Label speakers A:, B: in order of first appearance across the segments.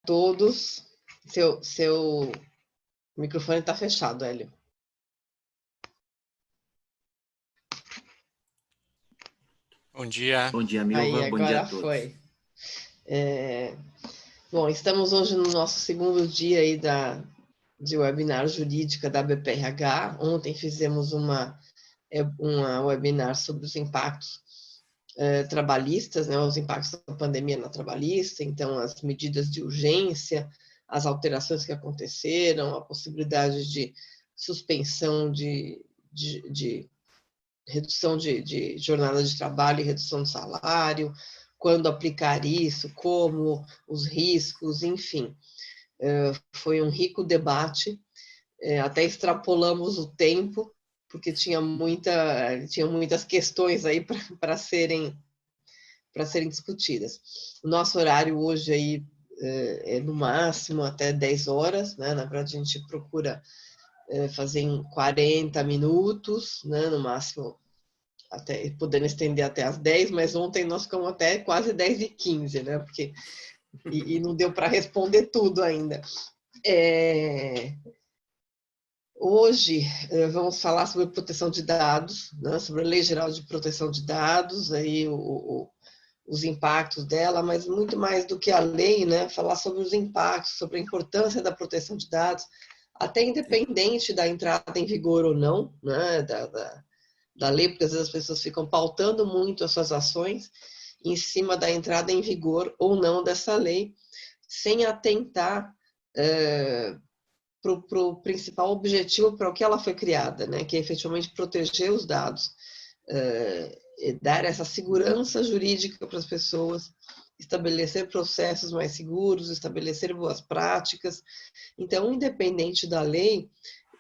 A: Todos. Seu microfone está fechado, Hélio.
B: Bom dia.
C: Bom dia, Milva.
A: Aí,
C: Bom dia a
A: agora
C: todos.
A: foi. Bom, estamos hoje no nosso segundo dia aí de webinar jurídica da BPRH. Ontem fizemos uma webinar sobre os impactos trabalhistas, né, os impactos da pandemia na trabalhista, então as medidas de urgência, as alterações que aconteceram, a possibilidade de suspensão de redução de jornada de trabalho e redução do salário, quando aplicar isso, como, os riscos, enfim. Foi um rico debate, até extrapolamos o tempo, porque tinha muitas questões aí para serem discutidas. O nosso horário hoje aí é no máximo até 10 horas, né? Na verdade, a gente procura fazer em 40 minutos, né? No máximo, até podendo estender até as 10, mas ontem nós ficamos até quase 10h15, né? Porque, e não deu para responder tudo ainda. Hoje vamos falar sobre proteção de dados, né? Sobre a Lei Geral de Proteção de Dados, aí os impactos dela, mas muito mais do que a lei, né? Falar sobre os impactos, sobre a importância da proteção de dados, até independente da entrada em vigor ou não, né? Da lei, porque às vezes as pessoas ficam pautando muito as suas ações em cima da entrada em vigor ou não dessa lei, sem atentar para o principal objetivo para o que ela foi criada, né? Que é efetivamente proteger os dados, dar essa segurança jurídica para as pessoas, estabelecer processos mais seguros, estabelecer boas práticas. Então, independente da lei,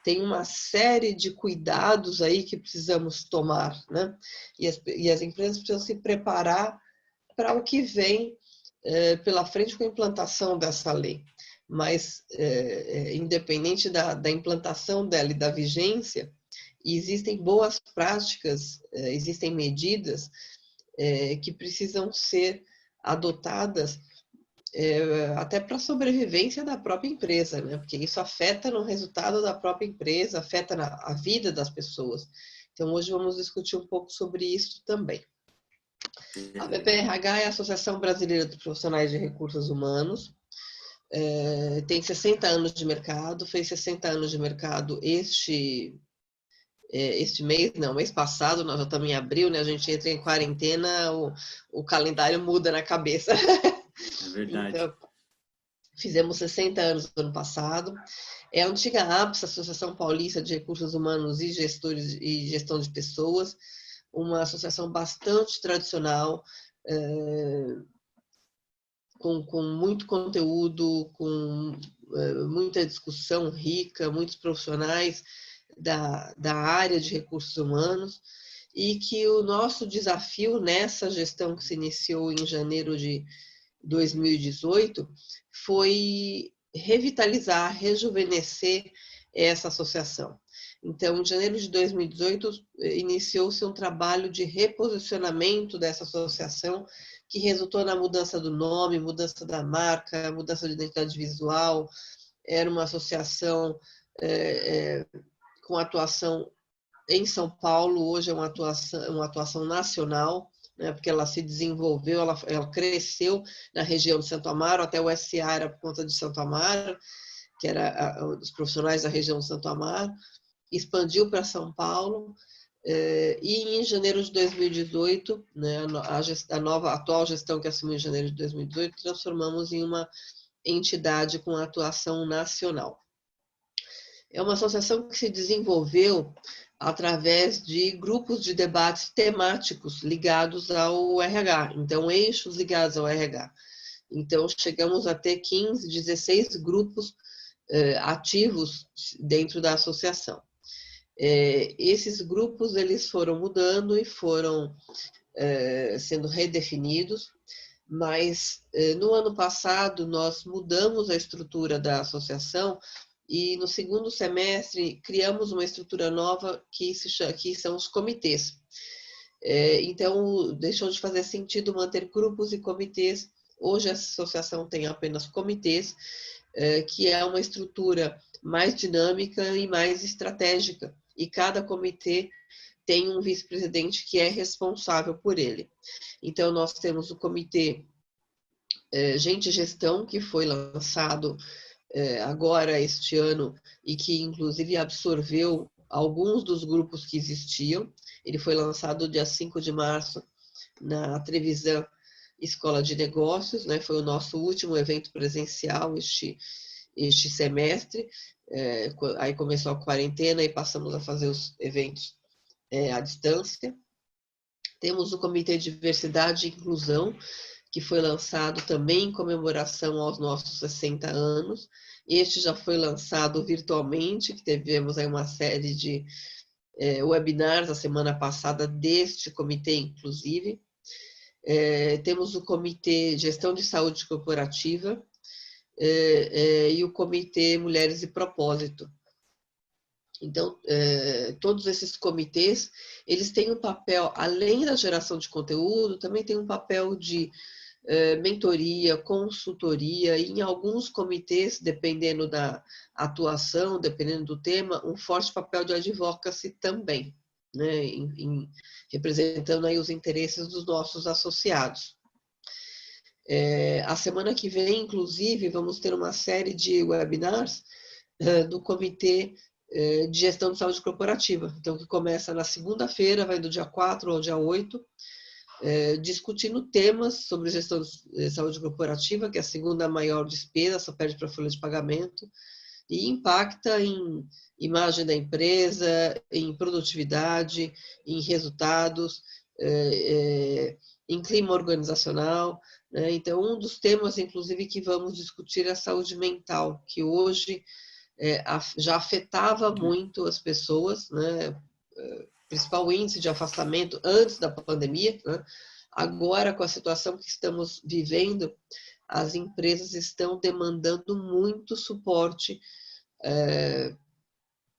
A: tem uma série de cuidados aí que precisamos tomar, né? E as empresas precisam se preparar para o que vem pela frente com a implantação dessa lei. Mas, independente da implantação dela e da vigência, existem boas práticas, existem medidas que precisam ser adotadas até para a sobrevivência da própria empresa, né? Porque isso afeta no resultado da própria empresa, afeta a vida das pessoas. Então, hoje vamos discutir um pouco sobre isso também. A BPRH é a Associação Brasileira dos Profissionais de Recursos Humanos, tem 60 anos de mercado, fez 60 anos de mercado mês passado, nós já estamos em abril, né? A gente entra em quarentena, o calendário muda na cabeça.
C: É verdade.
A: Então, fizemos 60 anos no ano passado. É a antiga APS, Associação Paulista de Recursos Humanos e Gestão de Pessoas, uma associação bastante tradicional, com muito conteúdo, com muita discussão rica, muitos profissionais da área de recursos humanos, e que o nosso desafio nessa gestão que se iniciou em janeiro de 2018 foi revitalizar, rejuvenescer essa associação. Então, em janeiro de 2018, iniciou-se um trabalho de reposicionamento dessa associação, que resultou na mudança do nome, mudança da marca, mudança de identidade visual. Era uma associação com atuação em São Paulo, hoje é uma atuação nacional, né, porque ela se desenvolveu, ela cresceu na região de Santo Amaro, até o SA era por conta de Santo Amaro, que era os profissionais da região de Santo Amaro, expandiu para São Paulo, e em janeiro de 2018, né, a atual gestão que assumiu em janeiro de 2018, transformamos em uma entidade com atuação nacional. É uma associação que se desenvolveu através de grupos de debates temáticos ligados ao RH, então eixos ligados ao RH. Então chegamos a ter 15, 16 grupos ativos dentro da associação. Esses grupos eles foram mudando e foram sendo redefinidos, mas no ano passado nós mudamos a estrutura da associação e no segundo semestre criamos uma estrutura nova que são os comitês. Então deixou de fazer sentido manter grupos e comitês Hoje a associação tem apenas comitês, que é uma estrutura mais dinâmica e mais estratégica, e cada comitê tem um vice-presidente que é responsável por ele. Então, nós temos o comitê Gente e Gestão, que foi lançado agora este ano e que, inclusive, absorveu alguns dos grupos que existiam. Ele foi lançado dia 5 de março na Trevisan Escola de Negócios, né? Foi o nosso último evento presencial este semestre. Aí começou a quarentena e passamos a fazer os eventos à distância. Temos o Comitê de Diversidade e Inclusão, que foi lançado também em comemoração aos nossos 60 anos. Este já foi lançado virtualmente, que tivemos aí uma série de webinars a semana passada deste comitê, inclusive. Temos o Comitê Gestão de Saúde Corporativa e o Comitê Mulheres e Propósito. Então, todos esses comitês, eles têm um papel, além da geração de conteúdo, também tem um papel de mentoria, consultoria, e em alguns comitês, dependendo da atuação, dependendo do tema, um forte papel de advocacy também, né, representando aí os interesses dos nossos associados. A semana que vem, inclusive, vamos ter uma série de webinars do Comitê de Gestão de Saúde Corporativa, então que começa na segunda-feira, vai do dia 4 ao dia 8, discutindo temas sobre gestão de saúde corporativa, que é a segunda maior despesa, só perde para a folha de pagamento, e impacta em imagem da empresa, em produtividade, em resultados, em clima organizacional, né? Então, um dos temas, inclusive, que vamos discutir é a saúde mental, que hoje já afetava muito as pessoas, né? Principal índice de afastamento antes da pandemia, né? Agora, com a situação que estamos vivendo, as empresas estão demandando muito suporte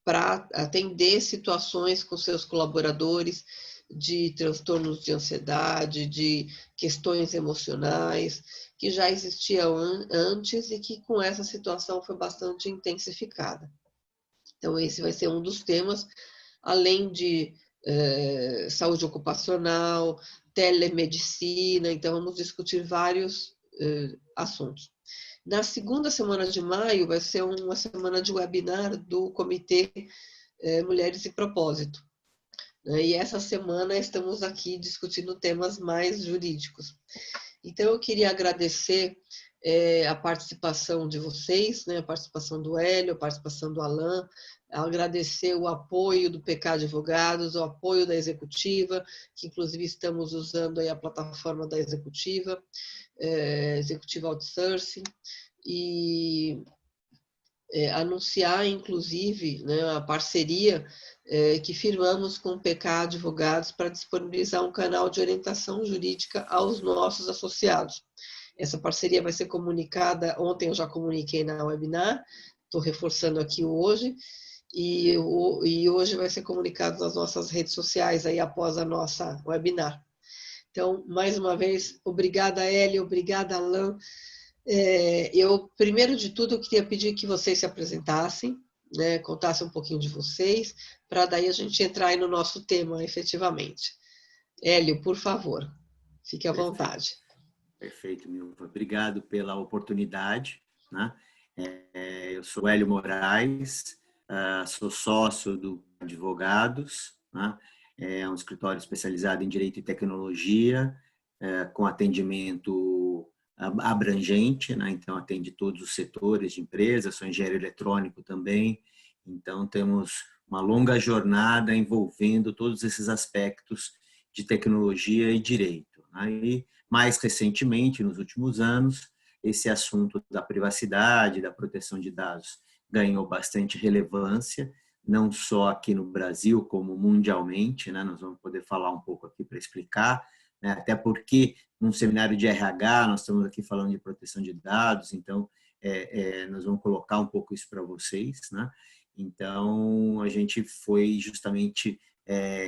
A: para atender situações com seus colaboradores de transtornos de ansiedade, de questões emocionais, que já existiam antes e que com essa situação foi bastante intensificada. Então, esse vai ser um dos temas, além de saúde ocupacional, telemedicina, então vamos discutir vários assuntos. Na segunda semana de maio vai ser uma semana de webinar do Comitê Mulheres e Propósito. E essa semana estamos aqui discutindo temas mais jurídicos. Então, eu queria agradecer a participação de vocês, né, a participação do Hélio, a participação do Alain, agradecer o apoio do PK Advogados, o apoio da Executiva, que inclusive estamos usando aí a plataforma da Executiva, Executiva Outsourcing, e anunciar, inclusive, né, a parceria que firmamos com o PK Advogados para disponibilizar um canal de orientação jurídica aos nossos associados. Essa parceria vai ser comunicada, ontem eu já comuniquei na webinar, estou reforçando aqui hoje, e hoje vai ser comunicado nas nossas redes sociais aí após a nossa webinar. Então, mais uma vez, obrigada, Hélio, obrigada, Alain. Eu, primeiro de tudo, eu queria pedir que vocês se apresentassem, né, contassem um pouquinho de vocês, para daí a gente entrar aí no nosso tema, efetivamente. Hélio, por favor, fique à vontade.
C: Perfeito, Milva. Obrigado pela oportunidade, né? Eu sou Hélio Moraes, sou sócio do Advogados, né? É um escritório especializado em Direito e Tecnologia, com atendimento abrangente, né? Então atende todos os setores de empresa, sou engenheiro eletrônico também, então temos uma longa jornada envolvendo todos esses aspectos de tecnologia e direito, né? E mais recentemente, nos últimos anos, esse assunto da privacidade, da proteção de dados ganhou bastante relevância, não só aqui no Brasil, como mundialmente, né? Nós vamos poder falar um pouco aqui para explicar, né? Até porque num seminário de RH nós estamos aqui falando de proteção de dados, então nós vamos colocar um pouco isso para vocês, né? Então a gente foi justamente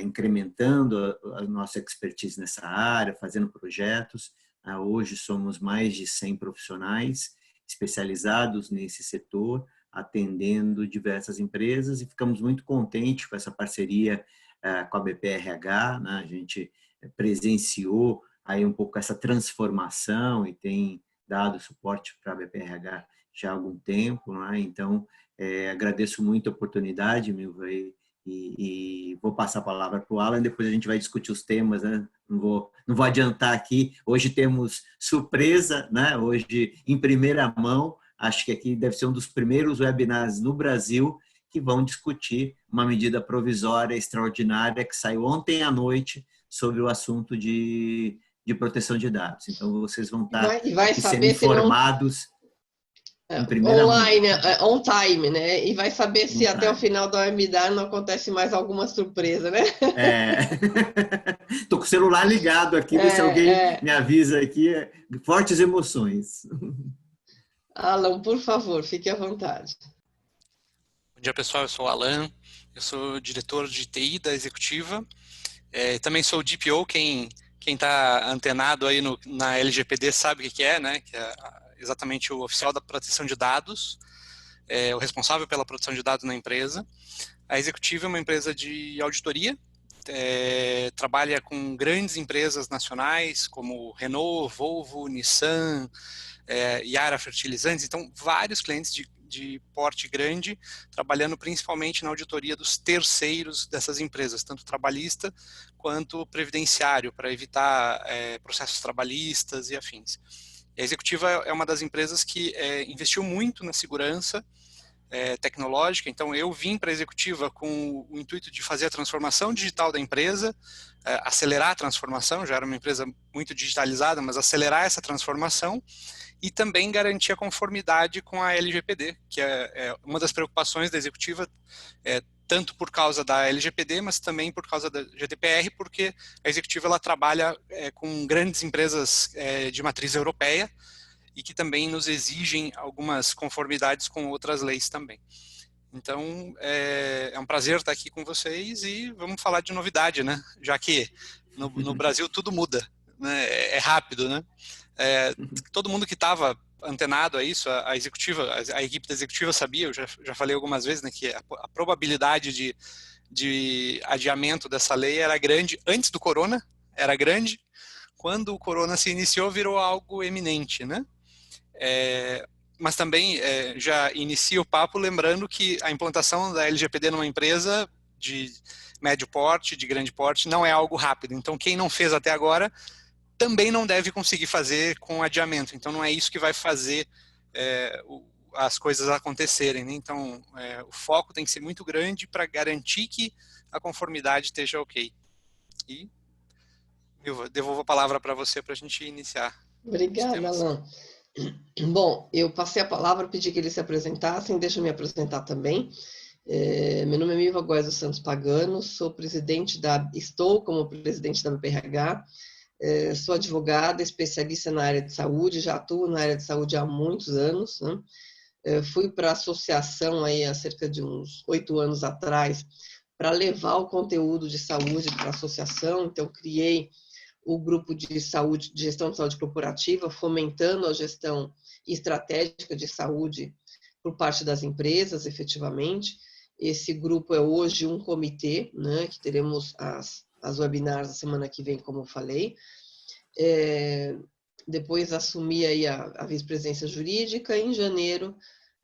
C: incrementando a nossa expertise nessa área, fazendo projetos Hoje somos mais de 100 profissionais especializados nesse setor, atendendo diversas empresas, e ficamos muito contentes com essa parceria com a BPRH, né? A gente presenciou aí um pouco essa transformação e tem dado suporte para a BPRH já há algum tempo, né? Então, agradeço muito a oportunidade, Milva, e vou passar a palavra para o Alan, depois a gente vai discutir os temas, né? Não vou adiantar aqui. Hoje temos surpresa, né? Hoje, em primeira mão, acho que aqui deve ser um dos primeiros webinars no Brasil que vão discutir uma medida provisória extraordinária que saiu ontem à noite sobre o assunto de proteção de dados. Então, vocês vão estar aqui sendo informados em primeira
A: online,
C: mão.
A: on time, né? E vai saber se até o final do webinar não acontece mais alguma surpresa, né?
C: Tô com o celular ligado aqui, ver se alguém me avisa aqui. Fortes emoções.
A: Alan, por favor, fique à vontade.
B: Bom dia, pessoal. Eu sou o Alan, eu sou diretor de TI da Executiva. Também sou o DPO, quem está antenado aí na LGPD sabe o que é, né? Que é exatamente o oficial da proteção de dados, o responsável pela proteção de dados na empresa. A Executiva é uma empresa de auditoria, trabalha com grandes empresas nacionais como Renault, Volvo, Nissan, Yara Fertilizantes, então vários clientes de porte grande, trabalhando principalmente na auditoria dos terceiros dessas empresas, tanto trabalhista quanto previdenciário, para evitar processos trabalhistas e afins. E a Executiva é uma das empresas que investiu muito na segurança tecnológica, então eu vim para a Executiva com o intuito de fazer a transformação digital da empresa, acelerar a transformação, já era uma empresa muito digitalizada, mas acelerar essa transformação e também garantir a conformidade com a LGPD, que é uma das preocupações da Executiva, tanto por causa da LGPD, mas também por causa da GDPR, porque a Executiva ela trabalha com grandes empresas de matriz europeia, e que também nos exigem algumas conformidades com outras leis também. Então, é um prazer estar aqui com vocês e vamos falar de novidade, né? Já que no Brasil tudo muda, né? É rápido, né? Todo mundo que estava antenado a isso, a executiva, a equipe da executiva sabia, eu já falei algumas vezes, né, que a probabilidade de adiamento dessa lei era grande antes do corona, era grande. Quando o corona se iniciou, virou algo eminente, né? Mas também já inicia o papo lembrando que a implantação da LGPD numa empresa de médio porte, de grande porte, não é algo rápido. Então, quem não fez até agora também não deve conseguir fazer com adiamento. Então, não é isso que vai fazer as coisas acontecerem, né? Então, o foco tem que ser muito grande para garantir que a conformidade esteja ok. E eu devolvo a palavra para você para a gente iniciar.
A: Obrigada, Alan. Bom, eu passei a palavra, pedi que eles se apresentassem, deixa eu me apresentar também. Meu nome é Milva Góes dos Santos Pagano, estou como presidente da BPRH, sou advogada, especialista na área de saúde, já atuo na área de saúde há muitos anos, né? Fui para a associação aí há cerca de uns 8 anos atrás para levar o conteúdo de saúde para a associação, então criei o grupo de saúde, de gestão de saúde corporativa, fomentando a gestão estratégica de saúde por parte das empresas, efetivamente. Esse grupo é hoje um comitê, né, que teremos as webinars a semana que vem, como eu falei. Depois assumi aí a vice-presidência jurídica, e em janeiro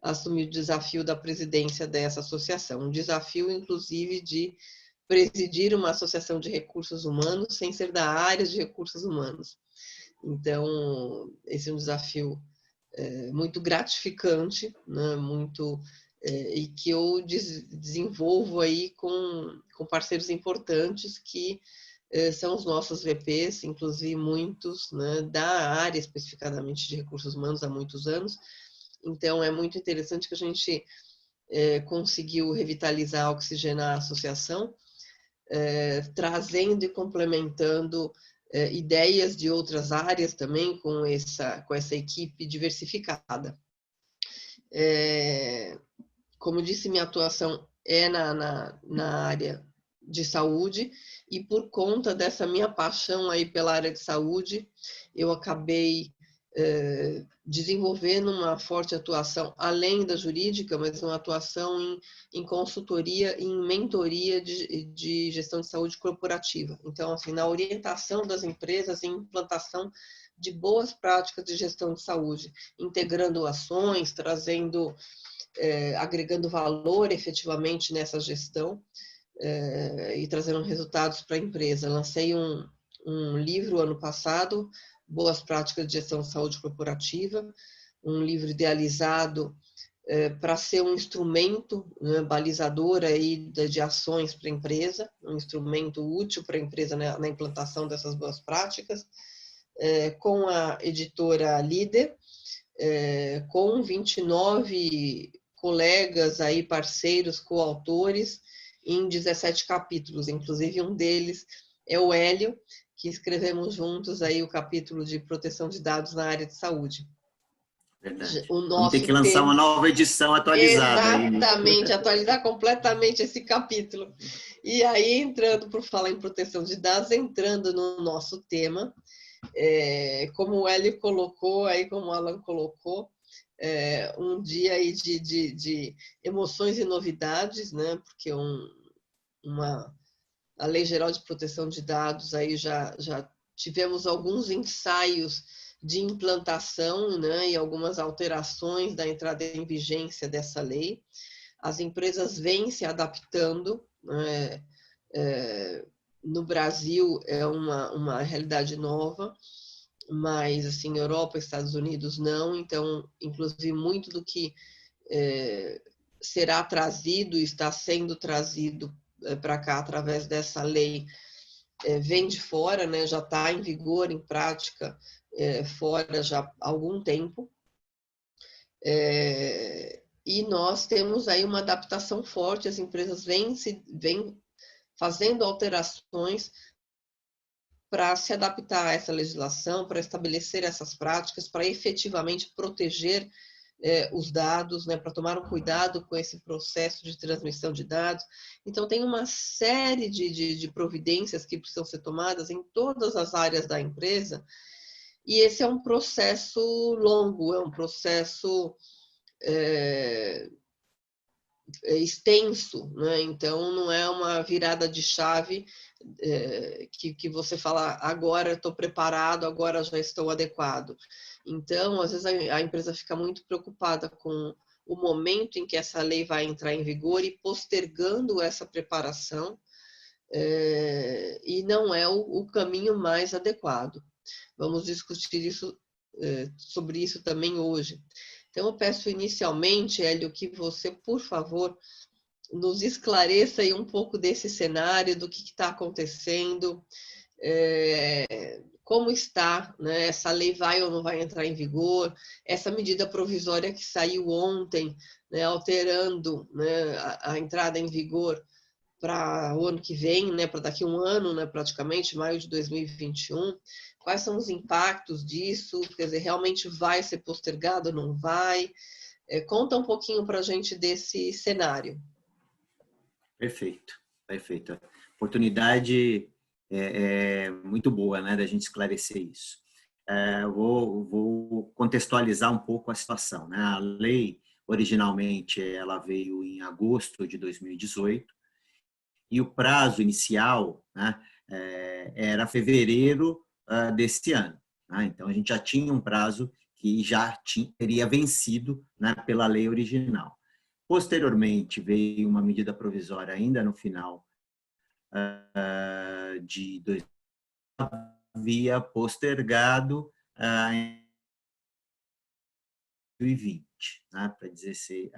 A: assumi o desafio da presidência dessa associação, um desafio, inclusive, de presidir uma associação de recursos humanos sem ser da área de recursos humanos. Então, esse é um desafio muito gratificante, né? E que eu desenvolvo aí com parceiros importantes que são os nossos VPs, inclusive muitos, né, da área especificadamente de recursos humanos há muitos anos. Então, é muito interessante que a gente conseguiu revitalizar, oxigenar a associação, trazendo e complementando ideias de outras áreas também com essa equipe diversificada. Como disse, minha atuação é na área de saúde, e por conta dessa minha paixão aí pela área de saúde, eu acabei desenvolvendo uma forte atuação, além da jurídica, mas uma atuação em consultoria e em mentoria de gestão de saúde corporativa. Então, assim, na orientação das empresas em implantação de boas práticas de gestão de saúde, integrando ações, trazendo, agregando valor efetivamente nessa gestão, e trazendo resultados para a empresa. Lancei um livro ano passado, Boas Práticas de Gestão de Saúde Corporativa, um livro idealizado para ser um instrumento, né, balizador aí de ações para a empresa, um instrumento útil para a empresa na implantação dessas boas práticas, com a editora Líder, com 29 colegas aí, parceiros, coautores, em 17 capítulos, inclusive um deles é o Hélio, que escrevemos juntos aí o capítulo de proteção de dados na área de saúde.
C: Verdade.
A: O
C: Vamos ter
A: nosso
C: que lançar uma
A: tema...
C: nova edição atualizada.
A: Exatamente, atualizar completamente esse capítulo. E aí, entrando, por falar em proteção de dados, entrando no nosso tema, como o Hélio colocou, aí como o Alan colocou, um dia aí de emoções e novidades, né? Porque a Lei Geral de Proteção de Dados aí já tivemos alguns ensaios de implantação, né, e algumas alterações da entrada em vigência dessa lei. As empresas vêm se adaptando, né, no Brasil é uma realidade nova, mas assim, Europa, Estados Unidos não, então, inclusive, muito do que será trazido, está sendo trazido para cá através dessa lei, vem de fora, né? Já está em vigor, em prática, fora já há algum tempo. E nós temos aí uma adaptação forte, as empresas vêm fazendo alterações para se adaptar a essa legislação, para estabelecer essas práticas, para efetivamente proteger os dados, né, para tomar um cuidado com esse processo de transmissão de dados. Então, tem uma série de providências que precisam ser tomadas em todas as áreas da empresa, e esse é um processo longo, é um processo extenso, né? Então, não é uma virada de chave que você fala, agora estou preparado, agora já estou adequado. Então, às vezes a empresa fica muito preocupada com o momento em que essa lei vai entrar em vigor e postergando essa preparação, e não é o caminho mais adequado. Vamos discutir sobre isso também hoje. Então, eu peço inicialmente, Hélio, que você, por favor, nos esclareça aí um pouco desse cenário, do que está acontecendo, como está, né? Essa lei vai ou não vai entrar em vigor, essa medida provisória que saiu ontem, né, alterando, né, a entrada em vigor para o ano que vem, né, para daqui a um ano, né, praticamente, maio de 2021. Quais são os impactos disso? Quer dizer, realmente vai ser postergado ou não vai? Conta um pouquinho para a gente desse cenário.
C: Perfeito, perfeito. A oportunidade é muito boa, né, da gente esclarecer isso. Vou contextualizar um pouco a situação, né? A lei, originalmente, ela veio em agosto de 2018 e o prazo inicial, né, era fevereiro desse ano. Né? Então, a gente já tinha um prazo que já teria vencido, né, pela lei original. Posteriormente, veio uma medida provisória ainda no final de 2020, havia postergado em 2020, né, para dizer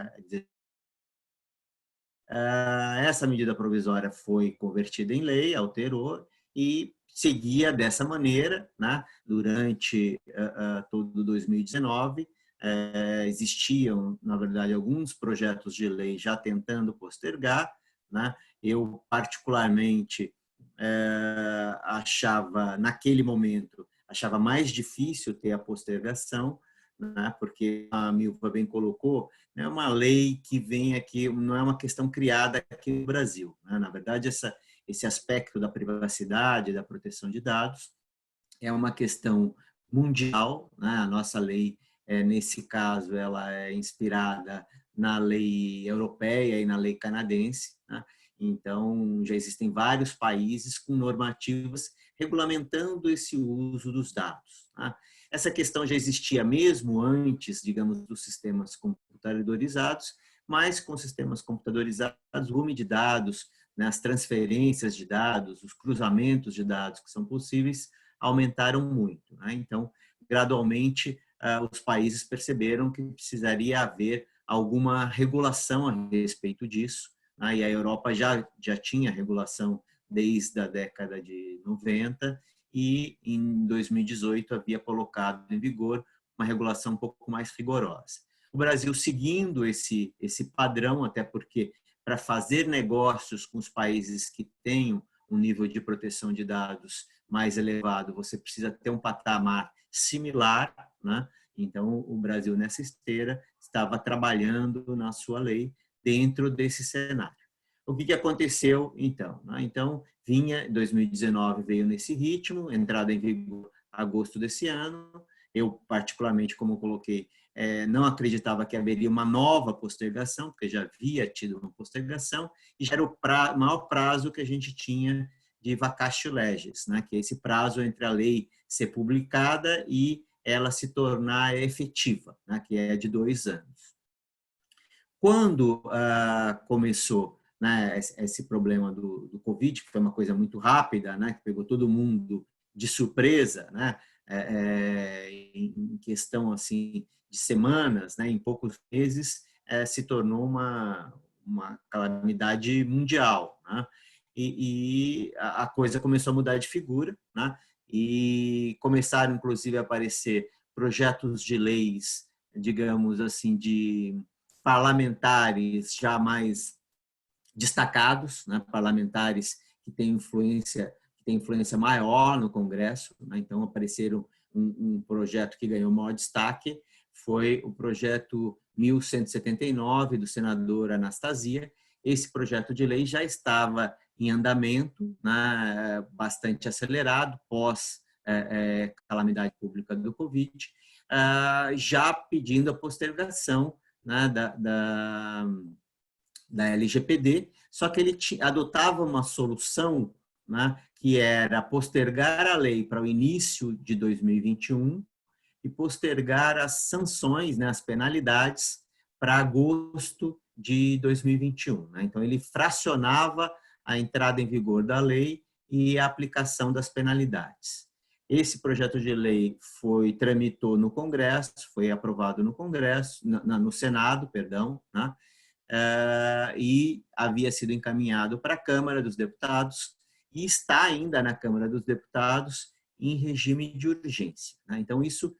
C: essa medida provisória foi convertida em lei, alterou e seguia dessa maneira, né, durante todo 2019. Existiam, na verdade, alguns projetos de lei já tentando postergar, né? Eu, particularmente, achava, naquele momento, achava mais difícil ter a postergação, né? Porque a Milva bem colocou, é uma lei que vem aqui, não é uma questão criada aqui no Brasil, né? Na verdade, esse aspecto da privacidade, da proteção de dados, é uma questão mundial, né? A nossa lei, nesse caso, ela é inspirada na lei europeia e na lei canadense, né? Então, já existem vários países com normativas regulamentando esse uso dos dados, né? Essa questão já existia mesmo antes, digamos, dos sistemas computadorizados, mas com sistemas computadorizados, o volume de dados, né, as transferências de dados, os cruzamentos de dados que são possíveis aumentaram muito, né? Então, gradualmente, os países perceberam que precisaria haver alguma regulação a respeito disso, né? E a Europa já tinha regulação desde a década de 90 e em 2018 havia colocado em vigor uma regulação um pouco mais rigorosa. O Brasil seguindo esse padrão, até porque para fazer negócios com os países que tenham um nível de proteção de dados mais elevado, você precisa ter um patamar similar, né? Então, o Brasil, nessa esteira, estava trabalhando na sua lei dentro desse cenário. O que aconteceu, então? Então, 2019 veio nesse ritmo, entrada em vigor em agosto desse ano. Eu, particularmente, como coloquei, não acreditava que haveria uma nova postergação, porque já havia tido uma postergação, e já era o maior prazo que a gente tinha de vacatio legis, né? Que é esse prazo entre a lei ser publicada e ela se tornar efetiva, né? Que é de 2 anos. Quando começou, né, esse problema do Covid, que foi uma coisa muito rápida, né? Que pegou todo mundo de surpresa, né? Em questão assim de semanas, né? Em poucos meses, se tornou uma calamidade mundial, né? E a coisa começou a mudar de figura, né? E começaram, inclusive, a aparecer projetos de leis, digamos assim, de parlamentares já mais destacados, né? Parlamentares que têm influência maior no Congresso, né? Então, apareceram um projeto que ganhou maior destaque, foi o projeto 1179, do senador Anastasia. Esse projeto de lei já estava em andamento, né, bastante acelerado, pós calamidade pública do Covid, já pedindo a postergação, né, da LGPD, só que ele adotava uma solução, né, que era postergar a lei para o início de 2021 e postergar as sanções, né, as penalidades, para agosto de 2021. Né? Então, ele fracionava a entrada em vigor da lei e a aplicação das penalidades. Esse projeto de lei tramitou no Congresso, foi aprovado no Congresso, no Senado, perdão, né? E havia sido encaminhado para a Câmara dos Deputados e está ainda na Câmara dos Deputados em regime de urgência. Né? Então, isso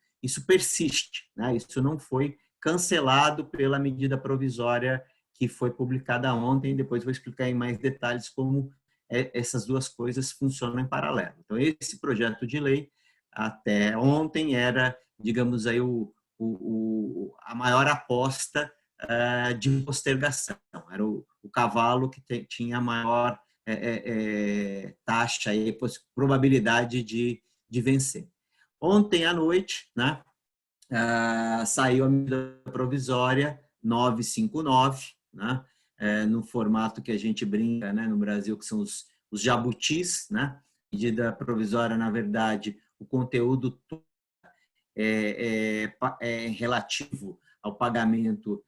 C: persiste, né? Isso não foi cancelado pela medida provisória que foi publicada ontem. Depois vou explicar em mais detalhes como essas duas coisas funcionam em paralelo. Então, esse projeto de lei, até ontem, era, digamos aí, a maior aposta de postergação. Era o cavalo que tinha a maior taxa e probabilidade de vencer. Ontem à noite, né, saiu a medida provisória 959, né, no formato que a gente brinca, né, no Brasil, que são os jabutis, né? Medida provisória, na verdade, o conteúdo é relativo ao pagamento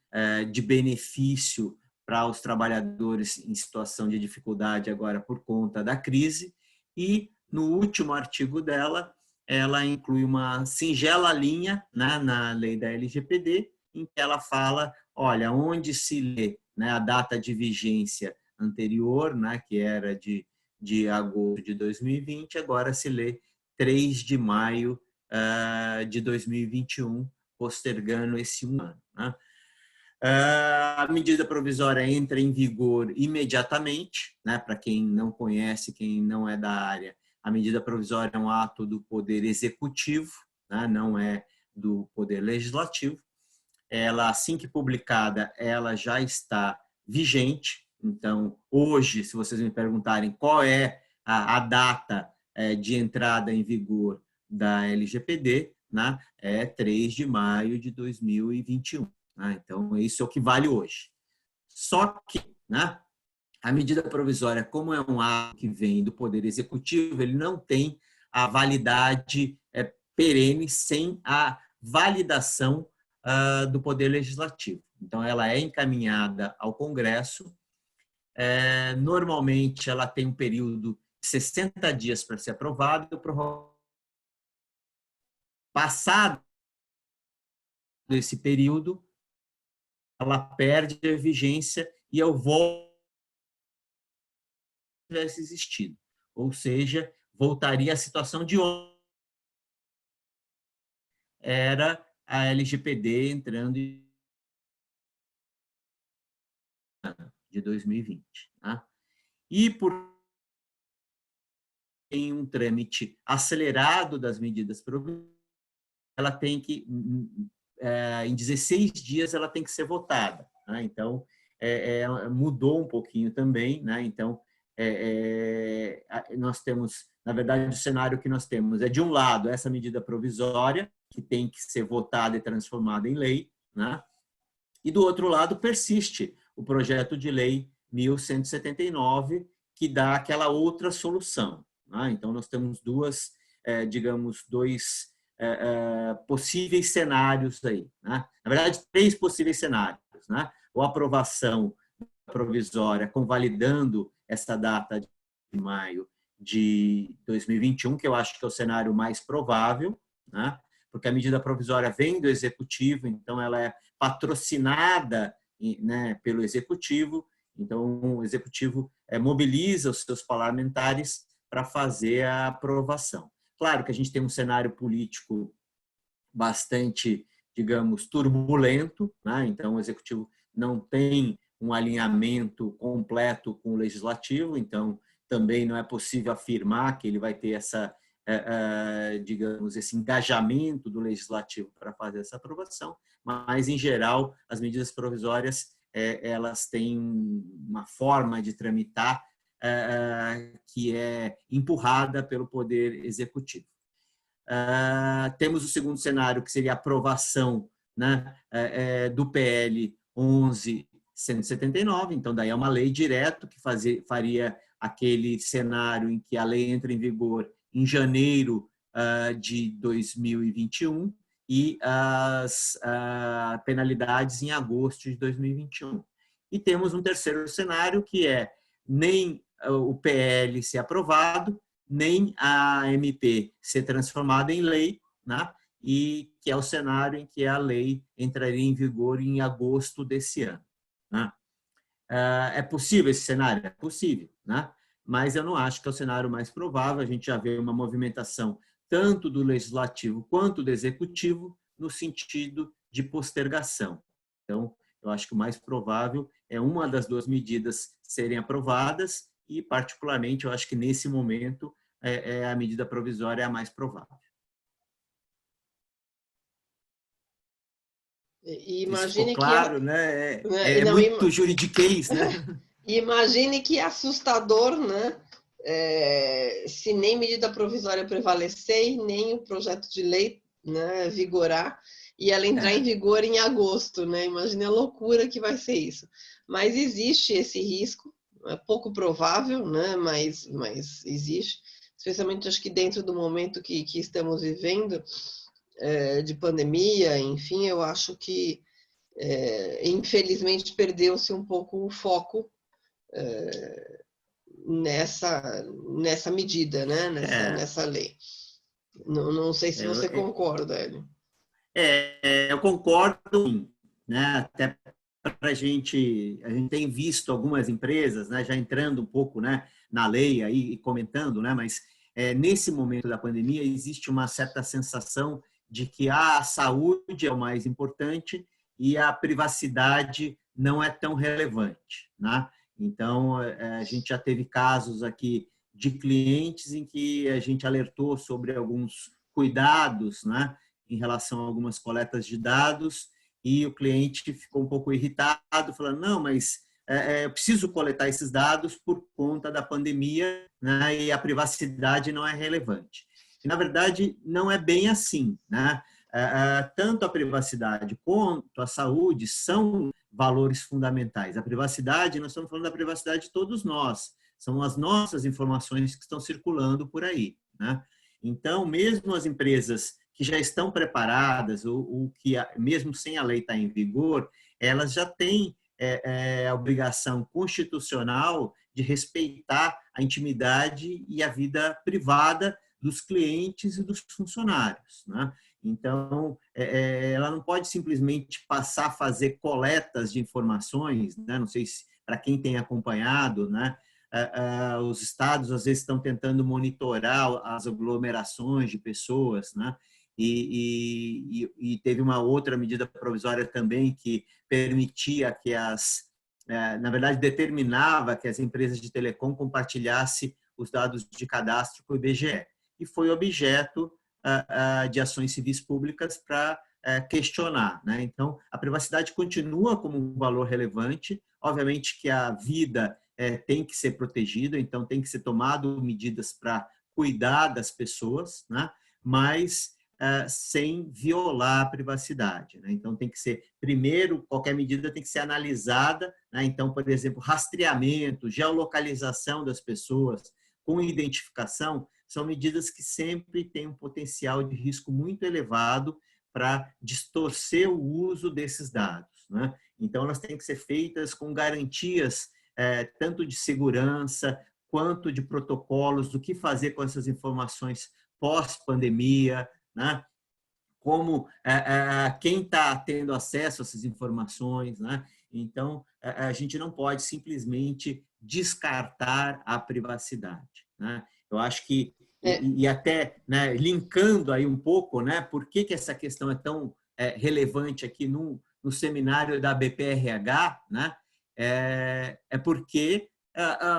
C: de benefício para os trabalhadores em situação de dificuldade agora por conta da crise. E no último artigo dela, ela inclui uma singela linha, né, na lei da LGPD, em que ela fala, olha, onde se lê, né, a data de vigência anterior, né, que era de agosto de 2020, agora se lê 3 de maio de 2021, postergando esse um ano. Né? A medida provisória entra em vigor imediatamente, né? Para quem não conhece, quem não é da área, a medida provisória é um ato do Poder Executivo, né? Não é do Poder Legislativo. Ela, assim que publicada, ela já está vigente, Então, hoje, se vocês me perguntarem qual é a data de entrada em vigor da LGPD, né, é 3 de maio de 2021. Né? Então, isso é o que vale hoje. Só que, né, a medida provisória, como é um ato que vem do Poder Executivo, ele não tem a validade perene sem a validação do Poder Legislativo. Então, ela é encaminhada ao Congresso. Normalmente, ela tem um período de 60 dias para ser aprovada. Passado esse período, ela perde a vigência e eu volto tivesse existido. Ou seja, voltaria à situação de ontem. Era a LGPD entrando de 2020. Tá? E por em um trâmite acelerado das medidas provisórias, ela tem que, em 16 dias, ela tem que ser votada. Tá? Então, mudou um pouquinho também. Né? Então, nós temos, na verdade, o cenário que nós temos é, de um lado, essa medida provisória, que tem que ser votada e transformada em lei, né? E do outro lado persiste o projeto de lei 1179, que dá aquela outra solução. Né? Então, nós temos dois possíveis cenários aí. Né? Na verdade, 3 possíveis cenários. Né? Ou aprovação provisória convalidando essa data de maio de 2021, que eu acho que é o cenário mais provável, né? Porque a medida provisória vem do Executivo, então ela é patrocinada, né, pelo Executivo, então o Executivo mobiliza os seus parlamentares para fazer a aprovação. Claro que a gente tem um cenário político bastante, digamos, turbulento, né? Então o Executivo não tem um alinhamento completo com o Legislativo, então também não é possível afirmar que ele vai ter essa, digamos, esse engajamento do Legislativo para fazer essa aprovação, mas, em geral, as medidas provisórias elas têm uma forma de tramitar que é empurrada pelo Poder Executivo. Temos o segundo cenário, que seria a aprovação, né, do PL 11.179, então daí é uma lei direto que faria aquele cenário em que a lei entra em vigor em janeiro de 2021 e as penalidades em agosto de 2021. E temos um terceiro cenário, que é nem o PL ser aprovado, nem a MP ser transformada em lei, né? E que é o cenário em que a lei entraria em vigor em agosto desse ano. Né? É possível esse cenário? É possível, né? Mas eu não acho que é o cenário mais provável. A gente já vê uma movimentação tanto do Legislativo quanto do Executivo no sentido de postergação. Então, eu acho que o mais provável é uma das 2 medidas serem aprovadas e, particularmente, eu acho que nesse momento a medida provisória é a mais provável.
A: E imagine
C: ficou claro, né?
A: Não,
C: muito juridiquês, né?
A: Imagine que assustador, né? Se nem medida provisória prevalecer e nem o projeto de lei, né, vigorar, e ela entrar em vigor em agosto, né? Imagine a loucura que vai ser isso. Mas existe esse risco, é pouco provável, né? Mas existe, especialmente acho que dentro do momento que estamos vivendo, de pandemia, enfim, eu acho que infelizmente perdeu-se um pouco o foco nessa medida, né? Nessa lei. Não sei se você concorda, Hélio.
C: Eu concordo, né? Até para a gente tem visto algumas empresas, né, já entrando um pouco, né, na lei aí e comentando, né, mas nesse momento da pandemia existe uma certa sensação de que a saúde é o mais importante e a privacidade não é tão relevante, né? Então, a gente já teve casos aqui de clientes em que a gente alertou sobre alguns cuidados, né, em relação a algumas coletas de dados, e o cliente ficou um pouco irritado, falando, não, mas eu preciso coletar esses dados por conta da pandemia, né, e a privacidade não é relevante. E, na verdade, não é bem assim, né? Tanto a privacidade quanto a saúde são valores fundamentais. A privacidade, nós estamos falando da privacidade de todos nós, são as nossas informações que estão circulando por aí, né? Então, mesmo as empresas que já estão preparadas, ou que mesmo sem a lei estar em vigor, elas já têm a obrigação constitucional de respeitar a intimidade e a vida privada dos clientes e dos funcionários, né? Então, ela não pode simplesmente passar a fazer coletas de informações, né? Não sei se para quem tem acompanhado, né? Os estados às vezes estão tentando monitorar as aglomerações de pessoas, né? E teve uma outra medida provisória também que permitia que na verdade, determinava que as empresas de telecom compartilhassem os dados de cadastro com o IBGE. E foi objeto de ações civis públicas para questionar, né? Então, a privacidade continua como um valor relevante. Obviamente que a vida tem que ser protegida, então tem que ser tomado medidas para cuidar das pessoas, né? Mas sem violar a privacidade, né? Então tem que ser, primeiro, qualquer medida tem que ser analisada, né? Então, por exemplo, rastreamento, geolocalização das pessoas com identificação são medidas que sempre têm um potencial de risco muito elevado para distorcer o uso desses dados, né? Então elas têm que ser feitas com garantias tanto de segurança quanto de protocolos do que fazer com essas informações pós-pandemia, né? Como quem está tendo acesso a essas informações, né? Então, a gente não pode simplesmente descartar a privacidade, né? Eu acho que, e até, né, linkando aí um pouco, né, por que essa questão é tão relevante aqui no seminário da BPRH, né? Porque